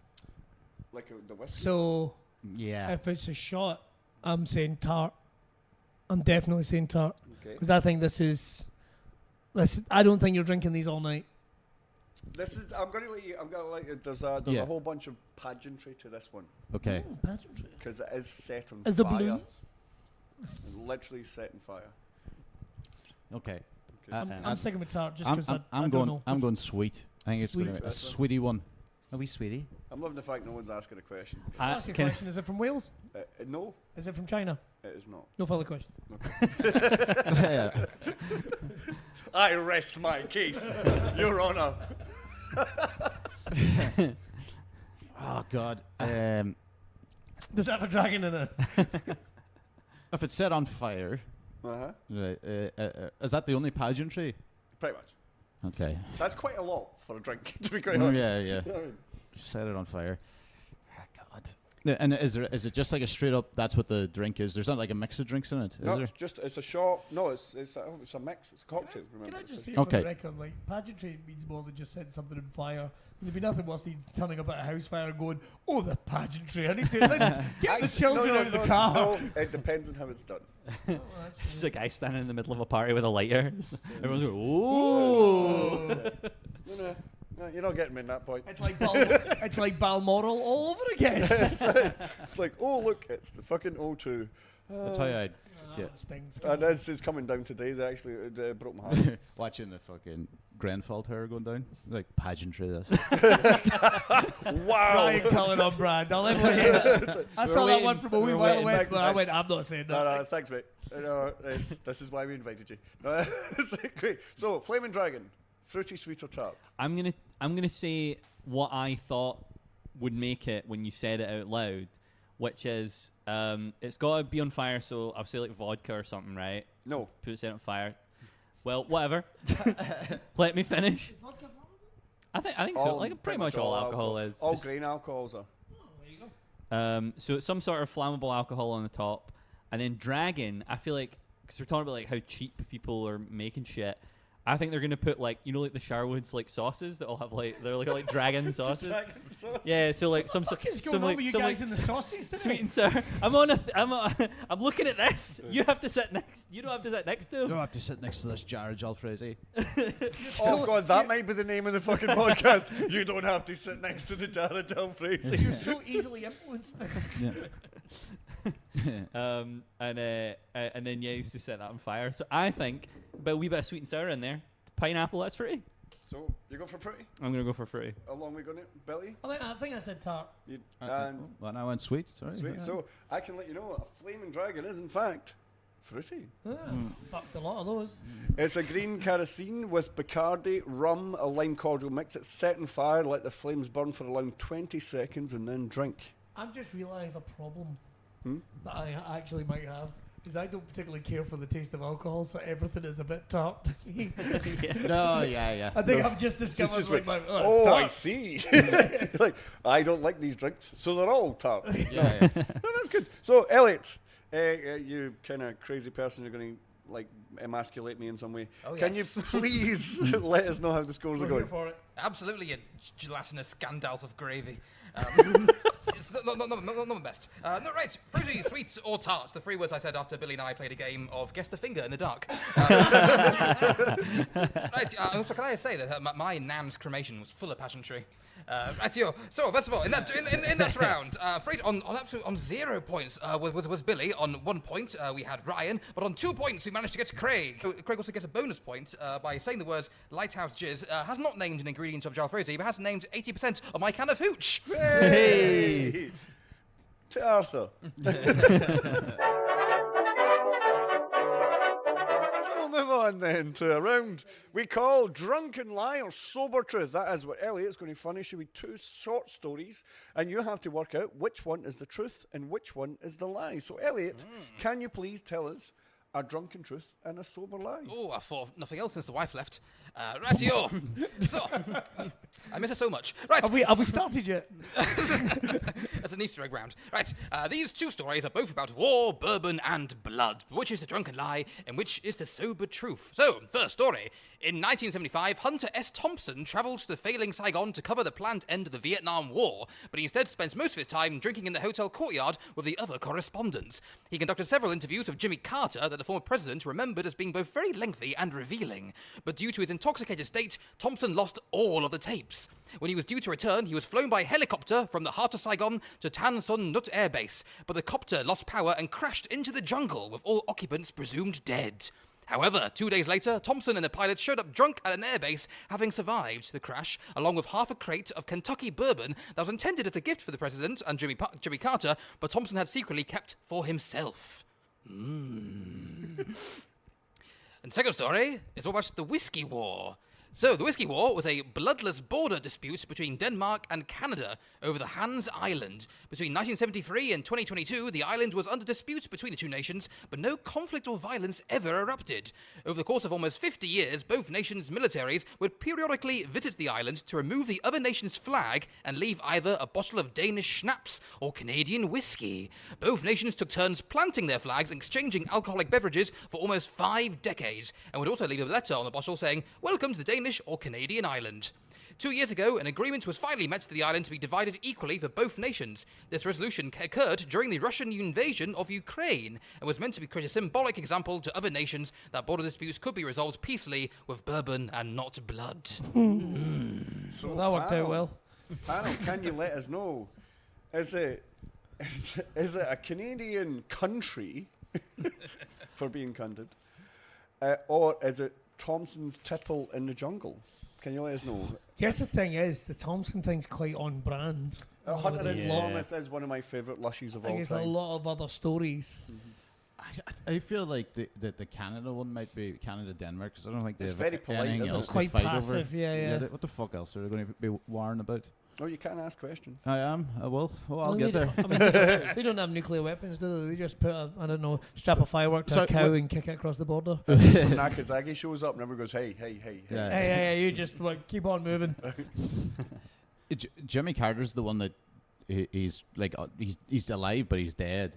Like the whiskey. So Yeah. if it's a shot, I'm saying tart. I'm definitely saying tart. Okay. Because I think this is... I don't think you're drinking these all night. This is. I'm gonna let you. There's Yeah. a whole bunch of pageantry to this one Okay. Pageantry. because it is set on Is fire. the balloons? Literally set on fire. Okay. I'm sticking with tart just because I I'm don't going. know. I'm going sweet. I think it's Sweet. a sweetie one. Are we sweetie? I'm loving the fact no one's asking a question. I'll ask you a question. Is it from Wales? No, Is it from China? it is not. No further questions. Yeah. I rest my case, Your Honour. Oh God. Does it have a dragon in it? If it's set on fire, Uh-huh. right, is that the only pageantry? Pretty much. Okay. That's quite a lot for a drink, to be quite honest. Yeah, yeah. You know what I mean? Set it on fire. Oh, God. And is it just like a straight up? That's what the drink is. There's not like a mix of drinks in it, is No, there? it's a shot. No, it's a mix. It's a cocktail. Can Remember? I It's just a- say for Okay. the record, like, pageantry means more than just setting something on fire. There'd be nothing worse than turning up at a house fire and going, oh, the pageantry. I need to get the children out of the car. No, it depends on how it's done. Oh, Just a guy standing in the middle of a party with a lighter. Everyone's going, ooh. No, you're not getting me in that point. it's like Balmoral all over again. It's like, oh, look, it's the fucking O2. That's how I That stings. And this is coming down today. They actually broke my heart. watching the fucking Grenfell Tower going down. Like pageantry, this. Wow. Ryan Cullen on brand. I'll let you I saw that one from a wee while away, but I went, I'm not saying that. No, thanks, mate. This is why we invited you. No, great. So, Flaming Dragon, fruity, sweet, or tart? I'm gonna say what I thought would make it when you said it out loud, which is it's got to be on fire. So I'll say like vodka or something, right? No. Put it on fire. Well, whatever. Let me finish. I think so. Like pretty much all alcohol is. All Just- grain alcohols are. So it's some sort of flammable alcohol on the top, and then dragon. I feel like because we're talking about like how cheap people are making shit. I think they're gonna put like like the Sharwood's like sauces that all have like they're like dragon sauces. Dragon sauce. Yeah, so like some What is going some on like with you some guys like in the sauces today? sweet and sour. I'm looking at this. You have to sit next. You don't have to sit next to You him. don't have to sit next to this Jared Jalfrezi. Oh god, that might be the name of the fucking podcast. You don't have to sit next to the Jared Jalfrezi. You're so easily influenced. And then you used to set that on fire. So I think about a wee bit of sweet and sour in there. Pineapple, that's fruity. So, you go for fruity? I'm gonna go for fruity. Along we going, Billy? I think I said tart. And Well, now I went sweet. Sorry. sweet. So, I can let you know a Flaming Dragon is in fact fruity. Fucked a lot of those. It's a green kerosene with Bacardi, rum, a lime cordial mix. It's set on fire, let the flames burn for around 20 seconds, and then drink. I've just realised a problem that I actually might have. Is I don't particularly care for the taste of alcohol, so everything is a bit tart to me. No, yeah. I think I've just discovered Just like wait. my, Oh, I tart. see. Like, I don't like these drinks, so they're all tart. Yeah. No, that's good. So, Eliott, you kind of crazy person, you're going to like emasculate me in some way. Oh, Can yes. you please let us know how the scores are We're here going? for it. Absolutely, you gelatinous Gandalf of gravy. It's not the best. No, right. Fruity, sweet, or tart. The three words I said after Billy and I played a game of Guess the Finger in the Dark. Right. Also, can I say that my nan's cremation was full of pageantry. So first of all, in that round, on 0 points was Billy. On 1 point, we had Ryan, but on 2 points, we managed to get to Craig. Craig also gets a bonus point by saying the words "lighthouse jizz." Has not named an ingredient of jalfrezi, but has named 80% of my can of hooch. Hey! To Arthur. Move on then to a round we call Drunken Lie or Sober Truth. That is what Eliott's going to furnish you with 2 short stories, and you have to work out which one is the truth and which one is the lie. So, Eliott, can you please tell us a drunken truth and a sober lie? Oh, I thought of nothing else since the wife left. Rightio. So, I miss her so much. Right. Have we started yet? That's an Easter egg round. Right. These 2 stories are both about war, bourbon, and blood. Which is the drunken lie and which is the sober truth? So, first story. In 1975, Hunter S. Thompson travelled to the failing Saigon to cover the planned end of the Vietnam War, but he instead spent most of his time drinking in the hotel courtyard with the other correspondents. He conducted several interviews of Jimmy Carter that the former president remembered as being both very lengthy and revealing. But due to his intoxicated state, Thompson lost all of the tapes. When he was due to return, he was flown by helicopter from the heart of Saigon to Tan Son Nhut Air Base, but the copter lost power and crashed into the jungle, with all occupants presumed dead. However, 2 days later, Thompson and the pilot showed up drunk at an airbase, having survived the crash, along with half a crate of Kentucky bourbon that was intended as a gift for the president and Jimmy Carter, but Thompson had secretly kept for himself. And second story is all about the Whiskey War. So, the Whiskey War was a bloodless border dispute between Denmark and Canada over the Hans Island. Between 1973 and 2022, the island was under dispute between the 2 nations, but no conflict or violence ever erupted. Over the course of almost 50 years, both nations' militaries would periodically visit the island to remove the other nation's flag and leave either a bottle of Danish schnapps or Canadian whiskey. Both nations took turns planting their flags and exchanging alcoholic beverages for almost 5 decades, and would also leave a letter on the bottle saying, "Welcome to the Danish or Canadian island." 2 years ago, an agreement was finally met for the island to be divided equally for both nations. This resolution occurred during the Russian invasion of Ukraine and was meant to create a symbolic example to other nations that border disputes could be resolved peacefully with bourbon and not blood. So that worked out well. Panel, can you let us know, is it a Canadian country for being cunted, or is it Thompson's tipple in the jungle? Can you let us know? Yes, the thing is, the Thompson thing's quite on brand. Hunter and Thomas is one of my favourite lushies of all time. There's a lot of other stories. I feel like the Canada one might be Canada-Denmark, because I don't think they it's have very polite, anything isn't else it? to Quite fight passive, over. yeah. What the fuck else are they going to be warring about? Oh, you can't ask questions. I am. I will. Oh, I'll Well, get there. I mean, they don't have nuclear weapons, do they? They just put strap a firework to a cow and kick it across the border. Nakazaki shows up and everyone goes, hey. Yeah. Hey, you just keep on moving. Jimmy Carter's the one that he's alive, but he's dead.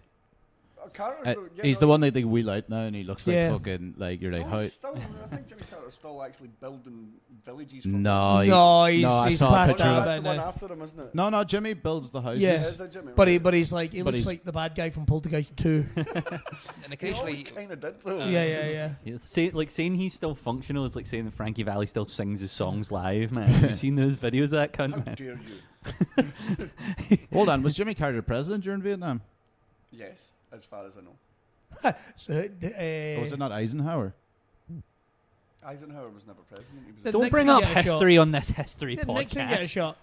He's the one that they wheel out now, and he looks like fucking like you're like, how? I think Jimmy Carter's still actually building villages. From He's past that. That's the one after him, isn't it? No, Jimmy builds the houses. Yeah, Is that Jimmy? but he's like he looks like the bad guy from Poltergeist 2. And occasionally, he kind of did though. Yeah. Saying he's still functional is like saying that Frankie Valli still sings his songs live, man. Have you seen those videos of that cunt, How man? dare you? Hold on, was Jimmy Carter president during Vietnam? Yes, as far as I know. So, Or was it not Eisenhower? Eisenhower was never president. He was Did Don't Nixon bring up get a history on this history Did podcast. Nixon get a shot?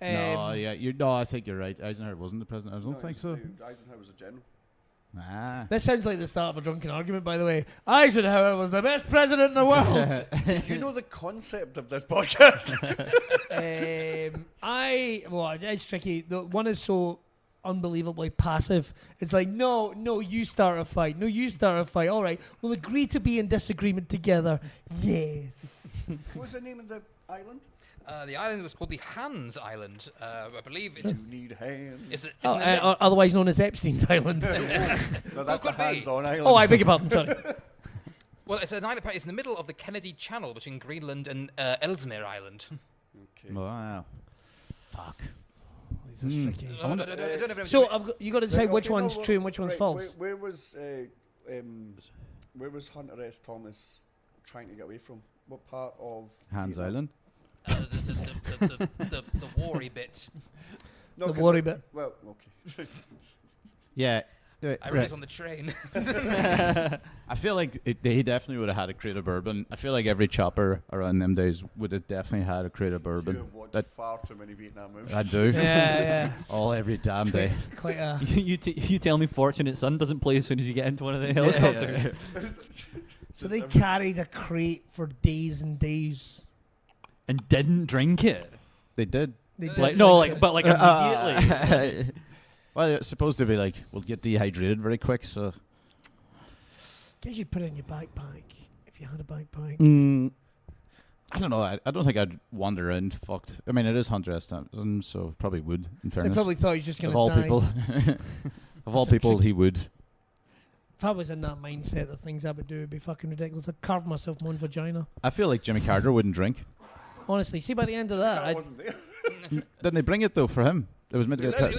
I think you're right. Eisenhower wasn't the president. I don't think so. Eisenhower was a general. This sounds like the start of a drunken argument, by the way. Eisenhower was the best president in the world. You know the concept of this podcast. It's tricky. The one is so unbelievably passive. It's like, no, you start a fight. No, you start a fight. All right, we'll agree to be in disagreement together. Yes. What's the name of the island? the island was called the Hans Island. I believe it's... You need hands. Otherwise known as Epstein's Island. No, that's the hands-on island. Oh, I beg your pardon, sorry. Well, it's an island. It's in the middle of the Kennedy Channel between Greenland and Ellesmere Island. Okay. Wow. Fuck. This is tricky. So You got to decide which one's true and which one's false. Where was Hunter S. Thomas trying to get away from? What part of Hans Vietnam? Island. the worry bit. No, The worry bit. Well, okay. Yeah. I read this on the train. I feel like he definitely would have had a crate of bourbon. I feel like every chopper around them days would have definitely had a crate of bourbon. You have watched far too many Vietnam movies. I do. Yeah. All every damn day. Quite a. You tell me Fortunate Son doesn't play as soon as you get into one of the helicopters. So they carried a crate for days and days. And didn't drink it. They did. They did Like drink it. but immediately. Well, it's supposed to be like, we'll get dehydrated very quick, so... Guess you'd put it in your backpack if you had a backpack. I don't know. I don't think I'd wander around fucked. I mean, it is Hunter S. Thompson, so probably would, in So fairness. I probably thought he was just going Of all to die. people. Of all That's a people, trick. he would. If I was in that mindset, the things I would do would be fucking ridiculous. I'd carve myself my own vagina. I feel like Jimmy Carter wouldn't drink. Honestly, see, by the end of that, I wasn't there. Didn't they bring it, though, for him? It was meant to It get...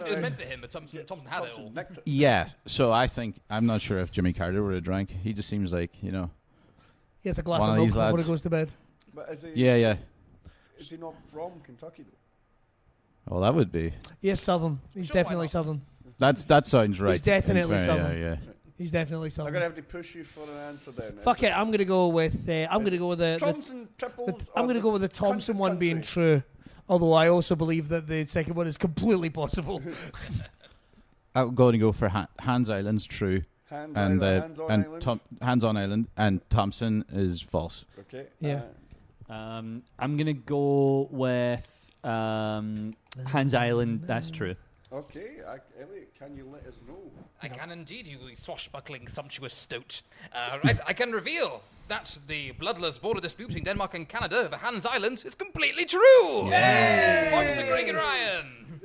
was meant for him, but Thompson had it all. Nicked it. Yeah, so I'm not sure if Jimmy Carter would have drank. He just seems like, he has a glass One of of milk these before he lads. goes to bed. But is he? Yeah. Is he not from Kentucky though? Well, that would be... He is southern. He's Sure, why definitely not? southern. That sounds right. He's definitely In fair- southern. Yeah. He's definitely I'm southern. gonna have to push you for an answer then. Fuck it, I'm gonna go with the Thompson triples. I'm gonna go with the Thompson one being true. Although I also believe that the second one is completely possible. I'm going to go for Hans Island's true. Hands And Island. Hands on Island, and Thompson is false. Okay. Yeah. I'm gonna go with Hans Island. That's true. Okay, Eliott, can you let us know? I can indeed, you swashbuckling, sumptuous stoat. Right, I can reveal that the bloodless border dispute between Denmark and Canada over Hans Island is completely true. Yay! Points to Greg and Ryan.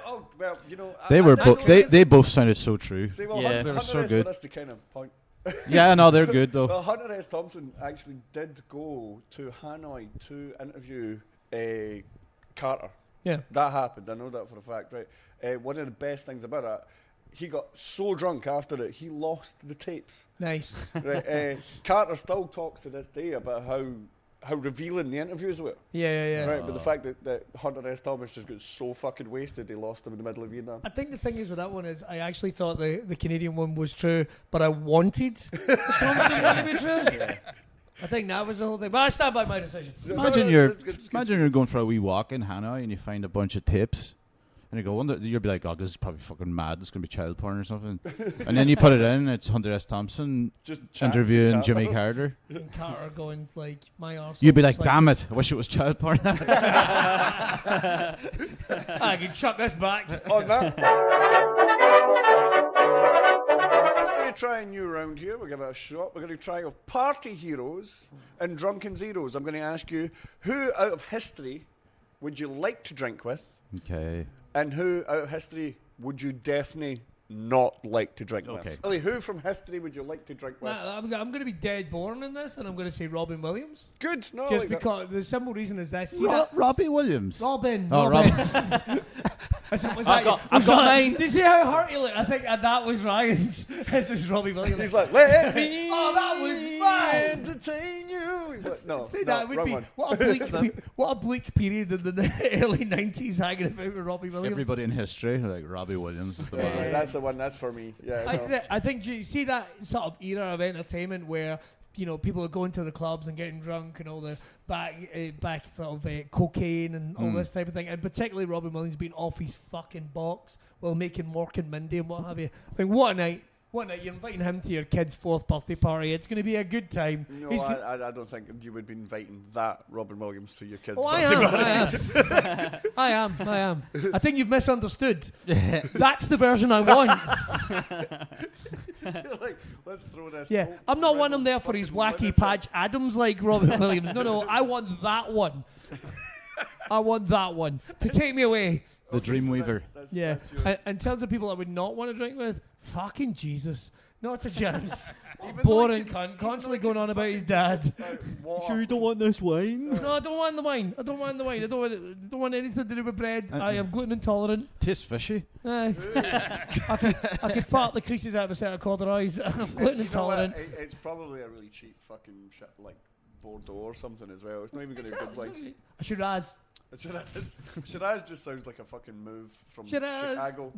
Oh well, They both sounded so true. See, well, Yeah. Hunter, They were Hunter so S. good. That's the kind of point. Yeah, no, they're good though. Well, Hunter S. Thompson actually did go to Hanoi to interview Carter. Yeah. That happened. I know that for a fact, right? One of the best things about it, he got so drunk after it, he lost the tapes. Nice. Right? Carter still talks to this day about how revealing the interviews were. Yeah. Right, but the fact that Hunter S. Thomas just got so fucking wasted, he lost him in the middle of Vietnam. I think the thing is with that one is I actually thought the Canadian one was true, but I wanted the Thompson one to be true. Yeah. I think that was the whole thing. But I stand by my decision. Imagine it's good. you're going for a wee walk in Hanoi and you find a bunch of tapes. And you go, you'll be like, oh, this is probably fucking mad. This is going to be child porn or something. And then you put it in, it's Hunter S. Thompson Just interviewing Jimmy Carter. And Carter going like, my arse. You'd be like, damn it, I wish it was child porn. I can chuck this back. On that. We're going to try a new round here. We'll give it a shot. We're going to try of party heroes and drunken zeros. I'm going to ask you, who out of history would you like to drink with? Okay. And who out of history would you definitely not like to drink Okay. with? Ellie, who from history would you like to drink with? I'm going to be dead boring in this, and I'm going to say Robin Williams. Good. No, Just like that. because the simple reason is this. See that? Robbie Williams. Robin. Oh, Robin. Was that I've got mine. Did you see how hurt he looked? I think that was Ryan's. This was Robbie Williams. He's like, let me Oh, that was mine. entertain you. He's like, no, See, no, that would wrong be one. what a bleak period in the early 90s hanging about with Robbie Williams. Everybody in history, like Robbie Williams is the Yeah, one. that's the one. That's for me. Yeah. No. I think do you see that sort of era of entertainment where people are going to the clubs and getting drunk and all the back sort of cocaine and all this type of thing, and particularly Robin Williams being off his fucking box while making Mork and Mindy and what have you. I think what a night. You're inviting him to your kid's 4th birthday party. It's going to be a good time. No, He's I don't think you would be inviting that Robin Williams to your kids' Oh, birthday party. I am. I think you've misunderstood. That's the version I want. Like, let's throw this. Yeah, Coke I'm not Red wanting him there for his fucking wacky limited. Patch Adams like Robin Williams. No, I want that one. I want that one to take me away. The Dreamweaver. That's Yeah. your- In terms of people I would not want to drink with, fucking Jesus. Not a chance. Boring cunt, constantly going on about his dad. Sure you don't want this wine? No, I don't want the wine. I don't want anything to do with bread. I am gluten intolerant. Tastes fishy. I could fart the creases out of a set of corduroys. I'm gluten intolerant. It's probably a really cheap fucking shit, like Bordeaux or something as well. It's not even going to be good wine. A Shiraz. Shiraz just sounds like a fucking move from Shiraz. Chicago.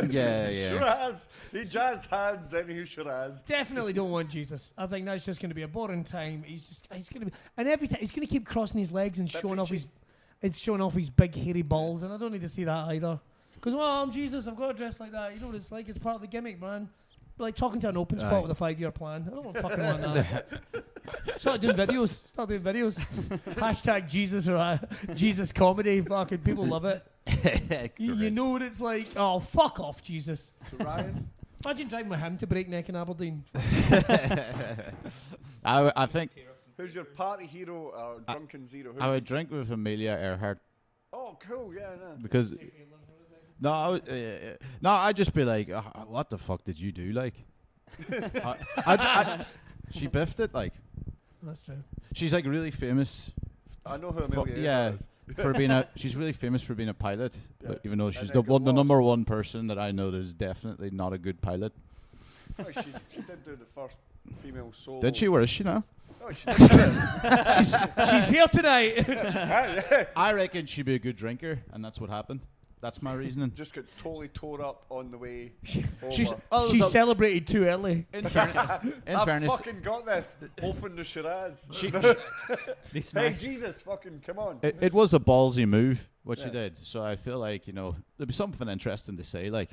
Yeah. Shiraz. He jazzed hands, then he Shiraz. Definitely don't want Jesus. I think that's just going to be a boring time. He's going to be, and every time he's going to keep crossing his legs and showing off his big hairy balls, and I don't need to see that either. Because I'm Jesus, I've got to dress like that. You know what it's like? It's part of the gimmick, man. Like talking to an open spot with a 5-year plan. I don't fucking want that. Start doing videos. Hashtag Jesus or Jesus comedy. Fucking people love it. You know what it's like. Oh, fuck off, Jesus. So Ryan? Imagine driving with him to Breakneck in Aberdeen. I think. Who's your party hero or drunken zero? I would drink with Amelia Earhart. Oh, cool. Yeah, no. Because. I'd just be like, what the fuck did you do? Like, she biffed it. Like, that's true. She's like really famous. I know who Amelia is. For being she's really famous for being a pilot. Yeah. But even though she's the number one person that I know that is definitely not a good pilot. Oh, she did do the first female solo. Did she? Where is she now? Oh, she did. she's here tonight. I reckon she'd be a good drinker, and that's what happened. That's my reasoning. Just got totally tore up on the way over. She celebrated too early. In fairness, fucking got this. Open the Shiraz. Hey, Jesus, fucking come on. It was a ballsy move, what she did. So I feel like, there'll be something interesting to say. Like,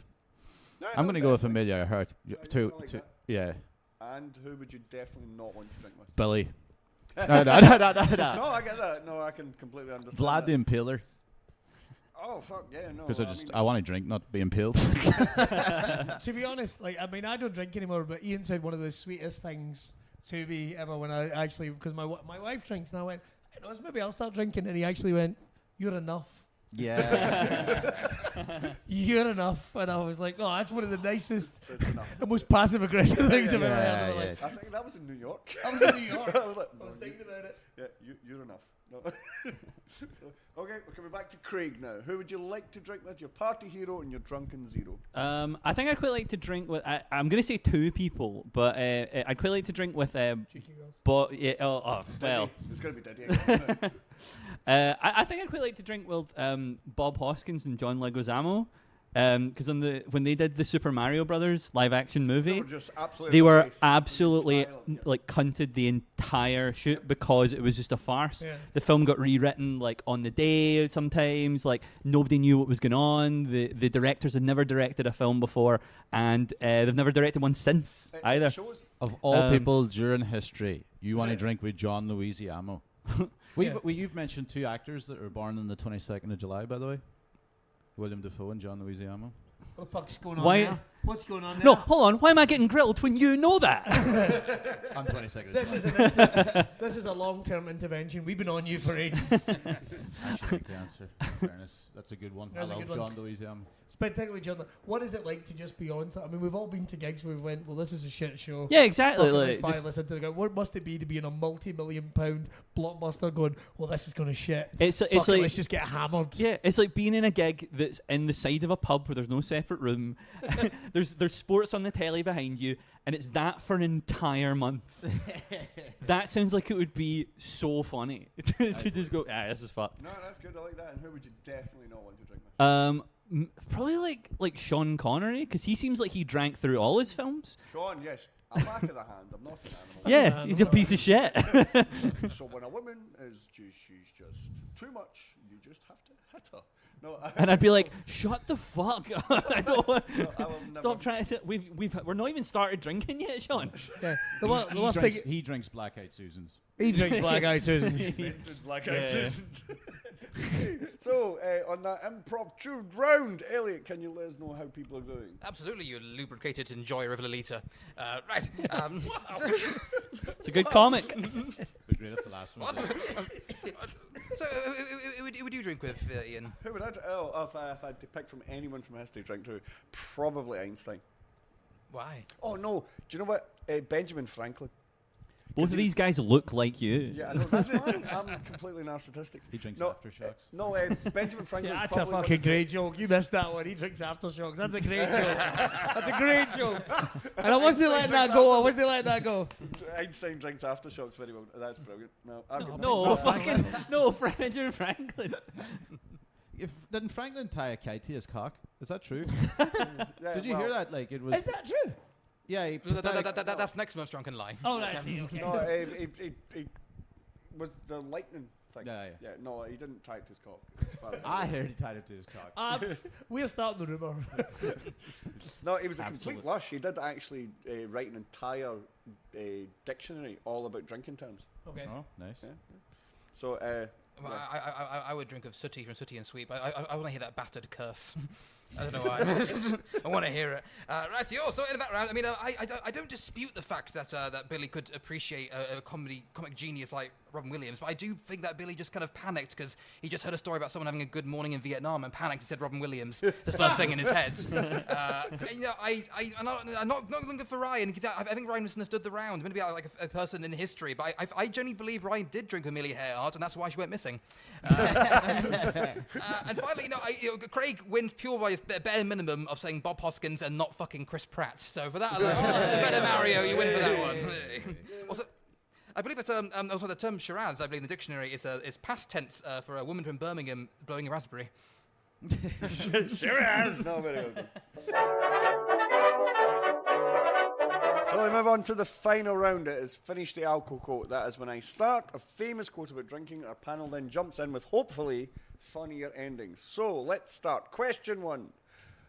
I'm going to go with Amelia Earhart. Yeah. And who would you definitely not want to drink with? Billy. No. No, I get that. No, I can completely understand Vlad the Impaler. Oh, fuck, yeah, no. Because I want to drink, not be impaled. To be honest, I don't drink anymore, but Ian said one of the sweetest things to me ever when I actually, because my wife drinks, and I went, maybe I'll start drinking, and he actually went, "You're enough." Yeah. You're enough. And I was like, oh, that's one of the nicest and most passive-aggressive things I've ever heard in my life. I think that was in New York. I was in New York. I was thinking about it. Yeah, you're enough. No. Okay, we're coming back to Craig now. Who would you like to drink with? Your party hero and your drunken zero? I think I'd quite like to drink with. I'm going to say two people, but I'd quite like to drink with. Cheeky girls. But well, it's going to be Diddy. I think I'd quite like to drink with Bob Hoskins and John Leguizamo. Because when they did the Super Mario Brothers live action movie, they were absolutely like cunted the entire shoot because it was just a farce. Yeah. The film got rewritten like on the day sometimes, like nobody knew what was going on. The directors had never directed a film before, and they've never directed one since either. Of all people during history, you want to drink with John Leguizamo. You've mentioned two actors that were born on the 22nd of July, by the way. William Dafoe and John Leguizamo. What the fuck's going on there? What's going on there? No, hold on. Why am I getting grilled when you know that? I'm 22nd. This is a long-term intervention. We've been on you for ages. Actually, like the answer. In fairness, that's a good one. I love John Leguizamo. Spectacularly, John. What is it like to just be on? I mean, we've all been to gigs where we went, well, this is a shit show. Yeah, exactly. What must it be to be in a multi-million-pound blockbuster going, well, this is going to shit. It's like, let's just get hammered. Yeah, it's like being in a gig that's in the side of a pub where there's no separate room. There's sports on the telly behind you, and it's that for an entire month. That sounds like it would be so funny to just go, this is fucked. No, that's good. I like that. And who would you definitely not want to drink with? Probably like Sean Connery, because he seems like he drank through all his films. Sean, yes. I'm back of the hand. I'm not an animal. Yeah, he's a piece of shit. So when a woman is she's just too much, you just have to hit her. No, and I'd be like, shut the fuck up. I don't want stop trying to. We're not even started drinking yet, Sean. Yeah. He drinks Black Eyed Susans. He drinks Black Eyed Susans. Black Eyed Susans. So, on that improv round, Eliott, can you let us know how people are doing? Absolutely, you lubricated enjoyer of Lolita. Right. It's a good comic. Great at the last one. So, who would you drink with, Ian? Who would I drink? Oh, if I had to pick from anyone from history to drink to, probably Einstein. Why? Oh no! Do you know what? Benjamin Franklin. Both of these guys look like you. Yeah, I know. That's fine. I'm completely narcissistic. He drinks No, aftershocks. No, Benjamin Franklin. That's a fucking great joke. You missed that one. He drinks aftershocks. That's a great joke. That's a great joke. And I wasn't letting that go. I wasn't letting that go. Einstein drinks aftershocks very well. That's brilliant. No, Benjamin Franklin. Didn't Franklin tie a kite to his cock? Is that true? Yeah, Did you hear that? Like it was. Is that true? Yeah. That's next month's drunken lie. Oh, I see. Okay. No, he was the lightning thing. Yeah. No, he didn't tie it to his cock. as far as I heard he tied it to his cock. We're starting the rumour. No, he was a Absolutely. complete lush. He did actually write an entire dictionary all about drinking terms. Okay. Oh, nice. Yeah. So, Well, I would drink of Sooty from Sooty and Sweep. I want to hear that bastard curse. I don't know why. I want to hear it. Right, so in the background, I mean, I don't dispute the fact that Billy could appreciate a comic genius like Robin Williams, but I do think that Billy just kind of panicked because he just heard a story about someone having a good morning in Vietnam and panicked and said Robin Williams, the first thing in his head. I'm not looking for Ryan, because I think Ryan misunderstood the round. Maybe like a person in history, but I genuinely believe Ryan did drink Amelia Earhart, and that's why she went missing. And finally, Craig wins pure by a bare minimum of saying Bob Hoskins and not fucking Chris Pratt. So for that alone, the better Mario, you win for that one. Also, I believe that also the term charades, I believe in the dictionary, is past tense for a woman from Birmingham blowing a raspberry. Charades! No, very good. So we move on to the final round. It is finish the alcohol quote. That is when I start a famous quote about drinking. Our panel then jumps in with hopefully funnier endings. So let's start. Question 1.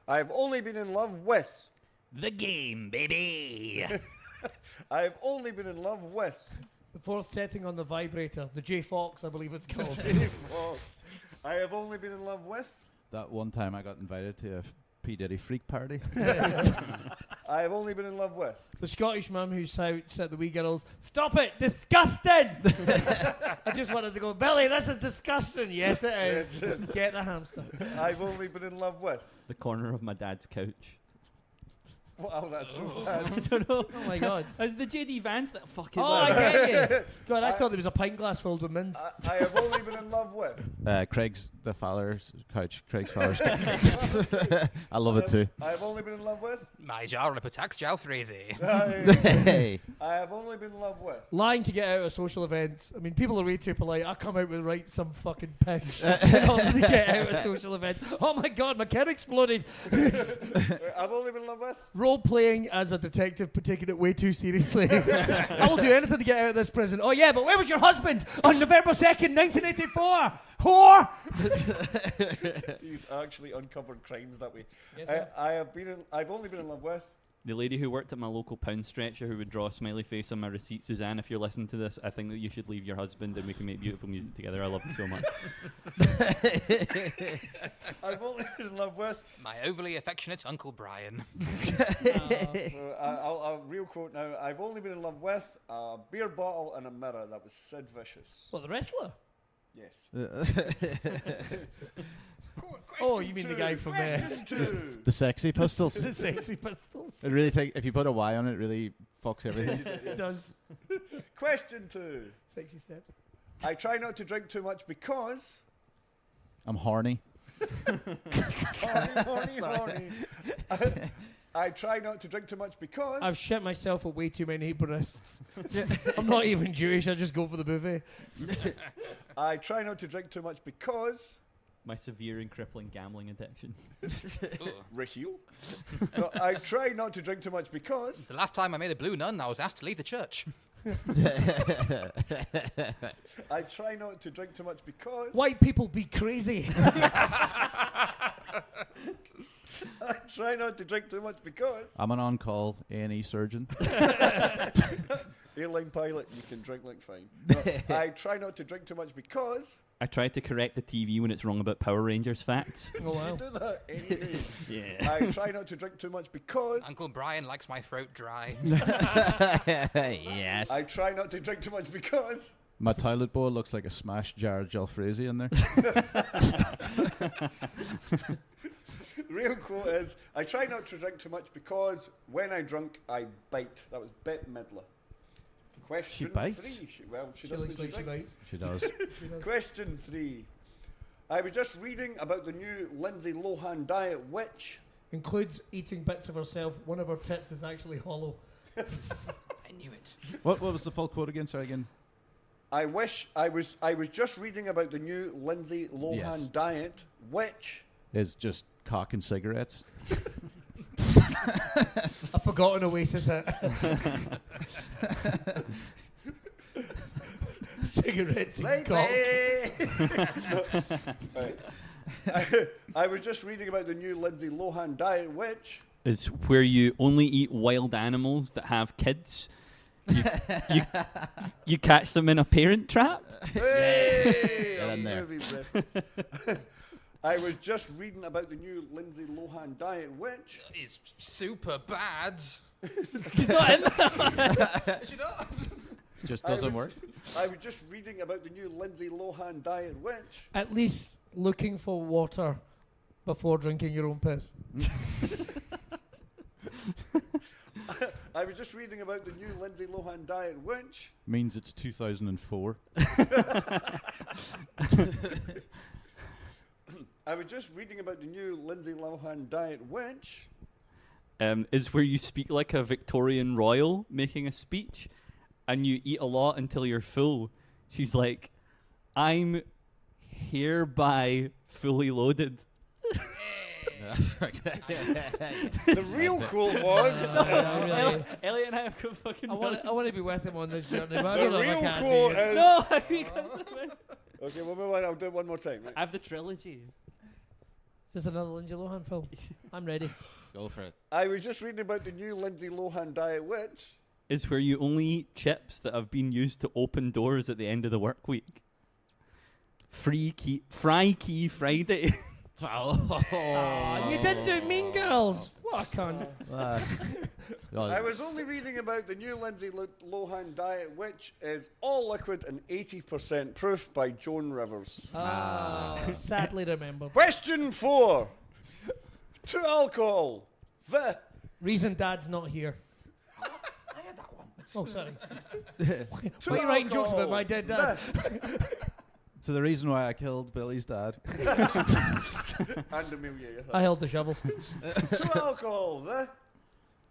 I've only been in love with. The game, baby. I've only been in love with. The fourth setting on the vibrator, the J Fox, I believe it's called. I have only been in love with. That one time I got invited to a P. Diddy freak party. I have only been in love with. The Scottish mum who shouts at the wee girls, "Stop it! Disgusting!" I just wanted to go, Billy, this is disgusting. Yes, it is. Get the hamster. I've only been in love with. The corner of my dad's couch. Wow, that's so sad. I don't know. Oh my God. It's the JD Vance that fucking. Oh, I get you. God, I thought there was a pint glass filled with mints. I have only been in love with. Craig's the father's couch. Craig's father's couch. I love it too. I have only been in love with. My jar on a tax jar freezy. Hey. I have only been in love with. Lying to get out of social events. I mean, people are way too polite. I come out with some fucking pish in order to get out of social events. Oh my God, my kid exploded. I've only been in love with. Role playing as a detective, but taking it way too seriously. I will do anything to get out of this prison. Oh yeah, but where was your husband on November 2nd, 1984? Whore! He's actually uncovered crimes that way. Yes, I've only been in love with. The lady who worked at my local pound stretcher who would draw a smiley face on my receipt. Suzanne, if you're listening to this, I think that you should leave your husband and we can make beautiful music together. I love you so much. I've only been in love with. My overly affectionate Uncle Brian. A real quote now. I've only been in love with a beer bottle and a mirror. That was Sid Vicious. What, the wrestler? Yes. Oh, you mean the guy from The Sexy Pistols. the Sexy Pistols? It really if you put a Y on it, it really fucks everything. It does. Question 2. Sexy steps. I try not to drink too much because. I'm horny. Horny. I try not to drink too much because. I've shit myself at way too many breasts. I'm not even Jewish, I just go for the buffet. I try not to drink too much because. My severe and crippling gambling addiction. Raheel? No, I try not to drink too much because. The last time I made a blue nun, I was asked to leave the church. I try not to drink too much because. White people be crazy. I try not to drink too much because. I'm an on-call A&E surgeon. Airline pilot, you can drink like fine. No, I try not to drink too much because. I tried to correct the TV when it's wrong about Power Rangers facts. Oh, wow. You do that anyway. Yeah. I try not to drink too much because. Uncle Brian likes my throat dry. Yes. I try not to drink too much because. My toilet bowl looks like a smashed jar of jalfrezi in there. The real quote is, I try not to drink too much because when I drunk, I bite. That was Bette Midler. Question She bites? 3. She does looks when like she drinks. bites. She does. She does. Question 3. I was just reading about the new Lindsay Lohan diet, which... Includes eating bits of herself. One of her tits is actually hollow. I knew it. What was the full quote again? Sorry, again. I was just reading about the new Lindsay Lohan Yes. diet, which... Is just cock and cigarettes. A forgotten Oasis hit. Cigarettes and cock. Right. I was just reading about the new Lindsay Lohan diet, which... Is where you only eat wild animals that have kids. You catch them in a parent trap. Hey! Get in there. Movie reference. I was just reading about the new Lindsay Lohan diet, which... It's super bad. She's not in there. Is she not? Just doesn't work. I was just reading about the new Lindsay Lohan diet, which... At least looking for water before drinking your own piss. I was just reading about the new Lindsay Lohan diet, which... Means it's 2004. I was just reading about the new Lindsay Lohan diet, which... Is where you speak like a Victorian royal making a speech, and you eat a lot until you're full. She's like, I'm hereby fully loaded. The real quote was... Eliott and I have got fucking... I want to be with him on this journey, but I don't The know if I real can quote be. is... No, Okay, we'll move on. I'll do it one more time. Right? I have the trilogy. Is this another Lindsay Lohan film? I'm ready. Go for it. I was just reading about the new Lindsay Lohan diet, which... Is where you only eat chips that have been used to open doors at the end of the work week. Fry Key Friday. Oh, you didn't do Mean Girls. What a cunt. I was only reading about the new Lindsay Lohan diet, which is all liquid and 80% proof by Joan Rivers. Sadly remembered. Question 4. To alcohol. The... Reason Dad's not here. I had that one. Oh, sorry. To Why are you writing jokes about alcohol. my dead dad? So the reason why I killed Billy's dad. And Amelia Earhart. I held the shovel. To alcohol. The...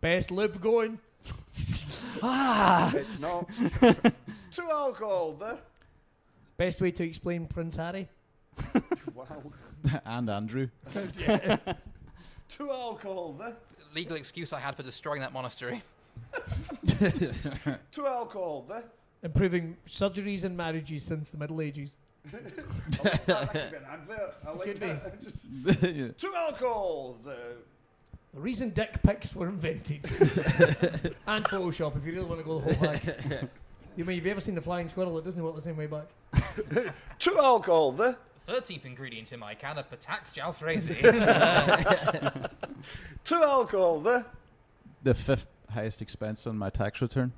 Best lube going. It's not. To alcohol. The... Best way to explain Prince Harry. Wow. And Andrew. To alcohol. The... Legal excuse I had for destroying that monastery. To alcohol. The... Improving surgeries and marriages since the Middle Ages. That could be an advert. I like Could that. be. Just- To alcohol. The reason dick pics were invented. And Photoshop, if you really want to go the whole hag. You've ever seen the flying squirrel? It doesn't work the same way back. To alcohol. The... 13th ingredient in my can of Patax Jalfrezi. To alcohol. The 5th highest expense on my tax return.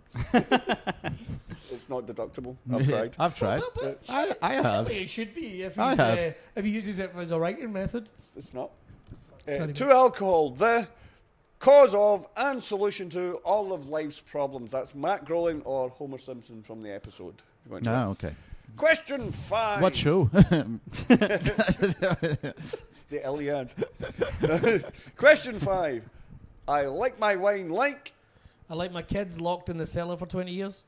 It's not deductible. I've tried. I've tried. I have. It should be if, I have. if he uses it as a writing method. It's not. Sorry, To alcohol, the cause of and solution to all of life's problems. That's Matt Groening or Homer Simpson from the episode. You want to No, okay. Question 5. What show? The Eliott. Question 5. I like my wine like. I like my kids locked in the cellar for 20 years.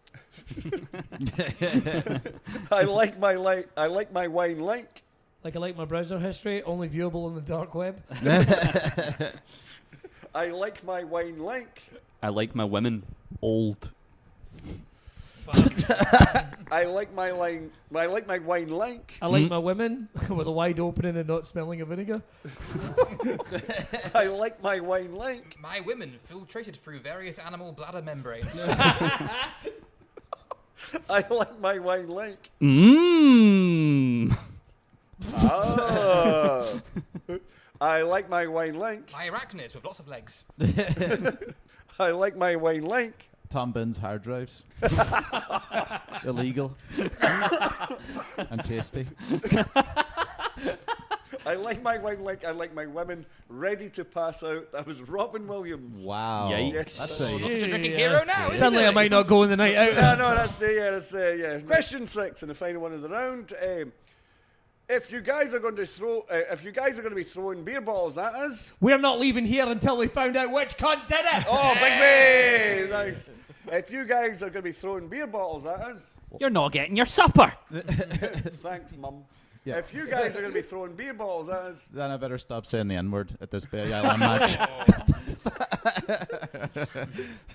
I like my wine like. Like I like my browser history, only viewable on the dark web. I like my wine like. I like my women old. I like my wine like. I like my women with a wide opening and not smelling of vinegar. I like my wine like. My women filtrated through various animal bladder membranes. I like my wine like. Mmm. Ah. I like my wine like. My arachnids with lots of legs. I like my wine like. Tom Bin's hard drives. Illegal. And tasty. I like my women ready to pass out. That was Robin Williams. Wow. Yikes. Yes. That's Not such a drinking hero now, isn't Suddenly it? I might not go on the night out. No, that's it. Yeah. Question 6 and the final one of the round. If you guys are going to be throwing beer bottles at us, We're not leaving here until we found out which cunt did it. oh, big way, nice. If you guys are going to be throwing beer bottles at us, You're not getting your supper. thanks, Mum. Yeah. If you guys are going to be throwing beer bottles at us, Then I better stop saying the N-word at this Bay Island match.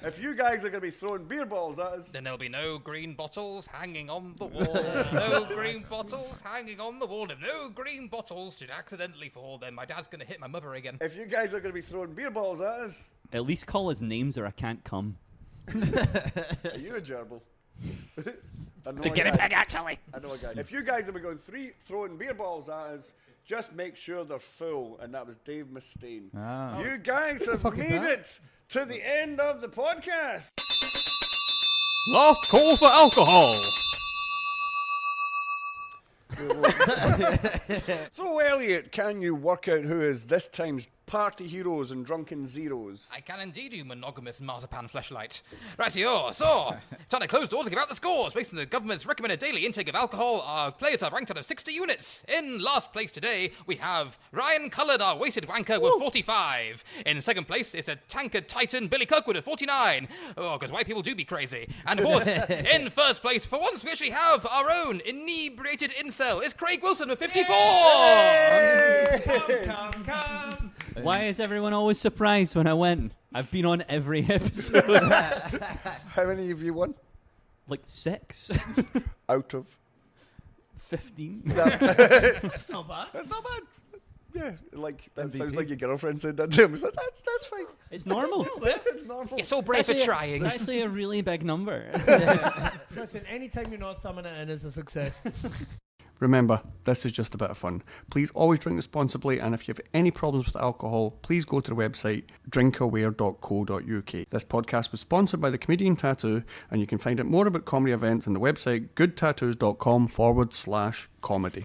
if you guys are going to be throwing beer bottles at us, Then there'll be no green bottles hanging on the wall. No green bottles hanging on the wall. If no green bottles should accidentally fall, then my dad's going to hit my mother again. if you guys are going to be throwing beer bottles at us, At least call us names or I can't come. are you a gerbil? To get it back, actually. I know a guy. If you guys are going throwing beer bottles at us, just make sure they're full. And that was Dave Mustaine. Ah. You guys have fuck is made that? it to the end of the podcast. Last call for alcohol. So, Eliott, can you work out who is this time's party heroes and drunken zeros? I can indeed, you monogamous marzipan fleshlight. Rightio, so, it's time to close doors and give out the scores. Based on the government's recommended daily intake of alcohol, our players are ranked out of 60 units. In last place today, we have Ryan Cullen, our wasted wanker, with 45. In second place is a tankard titan, Billy Kirkwood, at 49. Oh, because white people do be crazy. And of course, in first place, for once, we actually have our own inebriated incel. It's Craig Wilson with 54. Come. Why is everyone always surprised when I win? I've been on every episode. How many have you won? Like 6, Out of? 15. That's not bad. That's not bad. Yeah, like that MVP. sounds like your girlfriend said that to him. It's like, that's fine. It's normal. It's normal. You're so brave for trying. It's actually a really big number. Listen, anytime you're not thumbing it in is a success. Remember, this is just a bit of fun. Please always drink responsibly, and if you have any problems with alcohol, please go to the website drinkaware.co.uk. This podcast was sponsored by the Comedian Tattoo, and you can find out more about comedy events on the website goodtattoos.com/comedy.